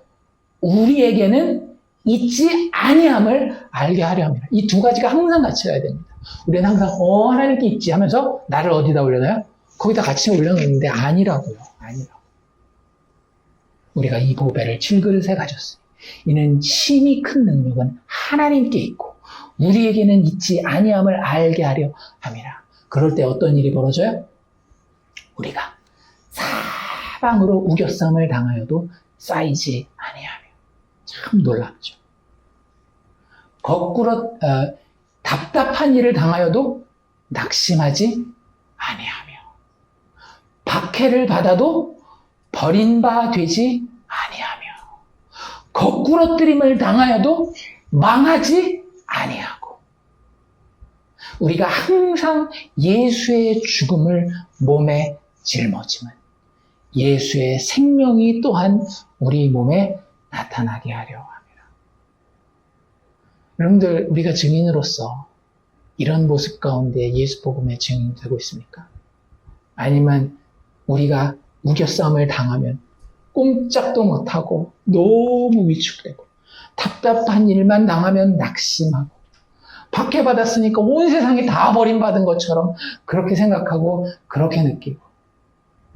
우리에게는 있지 아니함을 알게 하려 합니다. 이 두 가지가 항상 같이 가야 됩니다. 우리는 항상 하나님께 있지 하면서 나를 어디다 올려놔요? 거기다 같이 올려놓는데 아니라고요. 아니라고. 우리가 이 보배를 질그릇에 가졌으니 이는 심히 큰 능력은 하나님께 있고 우리에게는 있지 아니함을 알게 하려 함이라. 그럴 때 어떤 일이 벌어져요? 우리가 사방으로 우겨쌈을 당하여도 쌓이지 아니하며. 참 놀랍죠. 거꾸로 답답한 일을 당하여도 낙심하지 아니하며 박해를 받아도 버린 바 되지 아니하며 거꾸러뜨림을 당하여도 망하지 아니하고 우리가 항상 예수의 죽음을 몸에 짊어지면 예수의 생명이 또한 우리 몸에 나타나게 하려 합니다. 여러분들, 우리가 증인으로서 이런 모습 가운데 예수 복음의 증인이 되고 있습니까? 아니면 우리가 우겨싸움을 당하면 꼼짝도 못하고 너무 위축되고 답답한 일만 당하면 낙심하고 박해받았으니까 온 세상이 다 버림받은 것처럼 그렇게 생각하고 그렇게 느끼고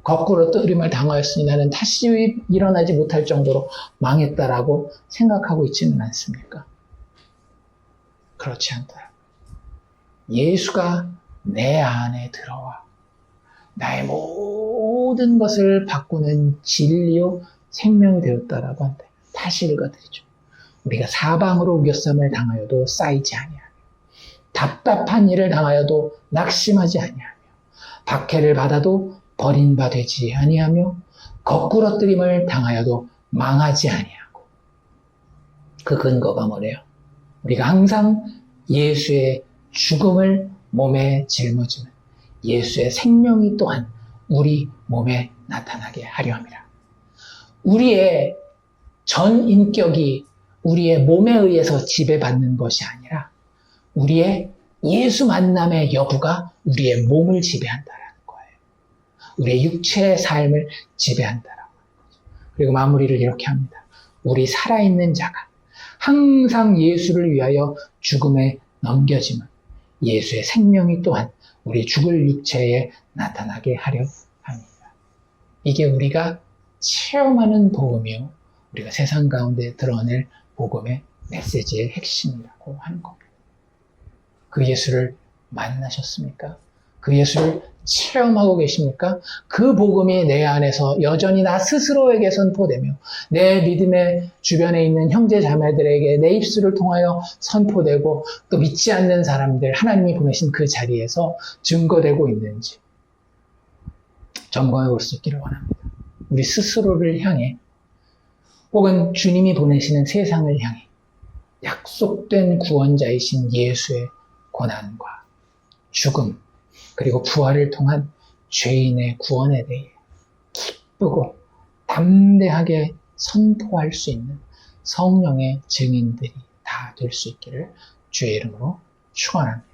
거꾸로 뜨림을 당하였으니 나는 다시 일어나지 못할 정도로 망했다라고 생각하고 있지는 않습니까? 그렇지 않다. 예수가 내 안에 들어와 나의 모든 것을 바꾸는 진리요 생명이 되었다라고 한다. 다시 읽어드리죠. 우리가 사방으로 우겨쌈을 당하여도 쌓이지 아니하며 답답한 일을 당하여도 낙심하지 아니하며 박해를 받아도 버린 바 되지 아니하며 거꾸러뜨림을 당하여도 망하지 아니하고 그 근거가 뭐래요? 우리가 항상 예수의 죽음을 몸에 짊어지는 예수의 생명이 또한 우리 몸에 나타나게 하려 합니다. 우리의 전 인격이 우리의 몸에 의해서 지배받는 것이 아니라 우리의 예수 만남의 여부가 우리의 몸을 지배한다라는 거예요. 우리의 육체의 삶을 지배한다라고 하는 거죠. 그리고 마무리를 이렇게 합니다. 우리 살아있는 자가 항상 예수를 위하여 죽음에 넘겨지면 예수의 생명이 또한 우리 죽을 육체에 나타나게 하려 합니다. 이게 우리가 체험하는 복음이요. 우리가 세상 가운데 드러낼 복음의 메시지의 핵심이라고 하는 겁니다. 그 예수를 만나셨습니까? 그 예수를 체험하고 계십니까? 그 복음이 내 안에서 여전히 나 스스로에게 선포되며 내 믿음의 주변에 있는 형제 자매들에게 내 입술을 통하여 선포되고 또 믿지 않는 사람들 하나님이 보내신 그 자리에서 증거되고 있는지 점검해 볼 수 있기를 원합니다. 우리 스스로를 향해 혹은 주님이 보내시는 세상을 향해 약속된 구원자이신 예수의 고난과 죽음 그리고 부활을 통한 죄인의 구원에 대해 기쁘고 담대하게 선포할 수 있는 성령의 증인들이 다 될 수 있기를 주의 이름으로 축원합니다.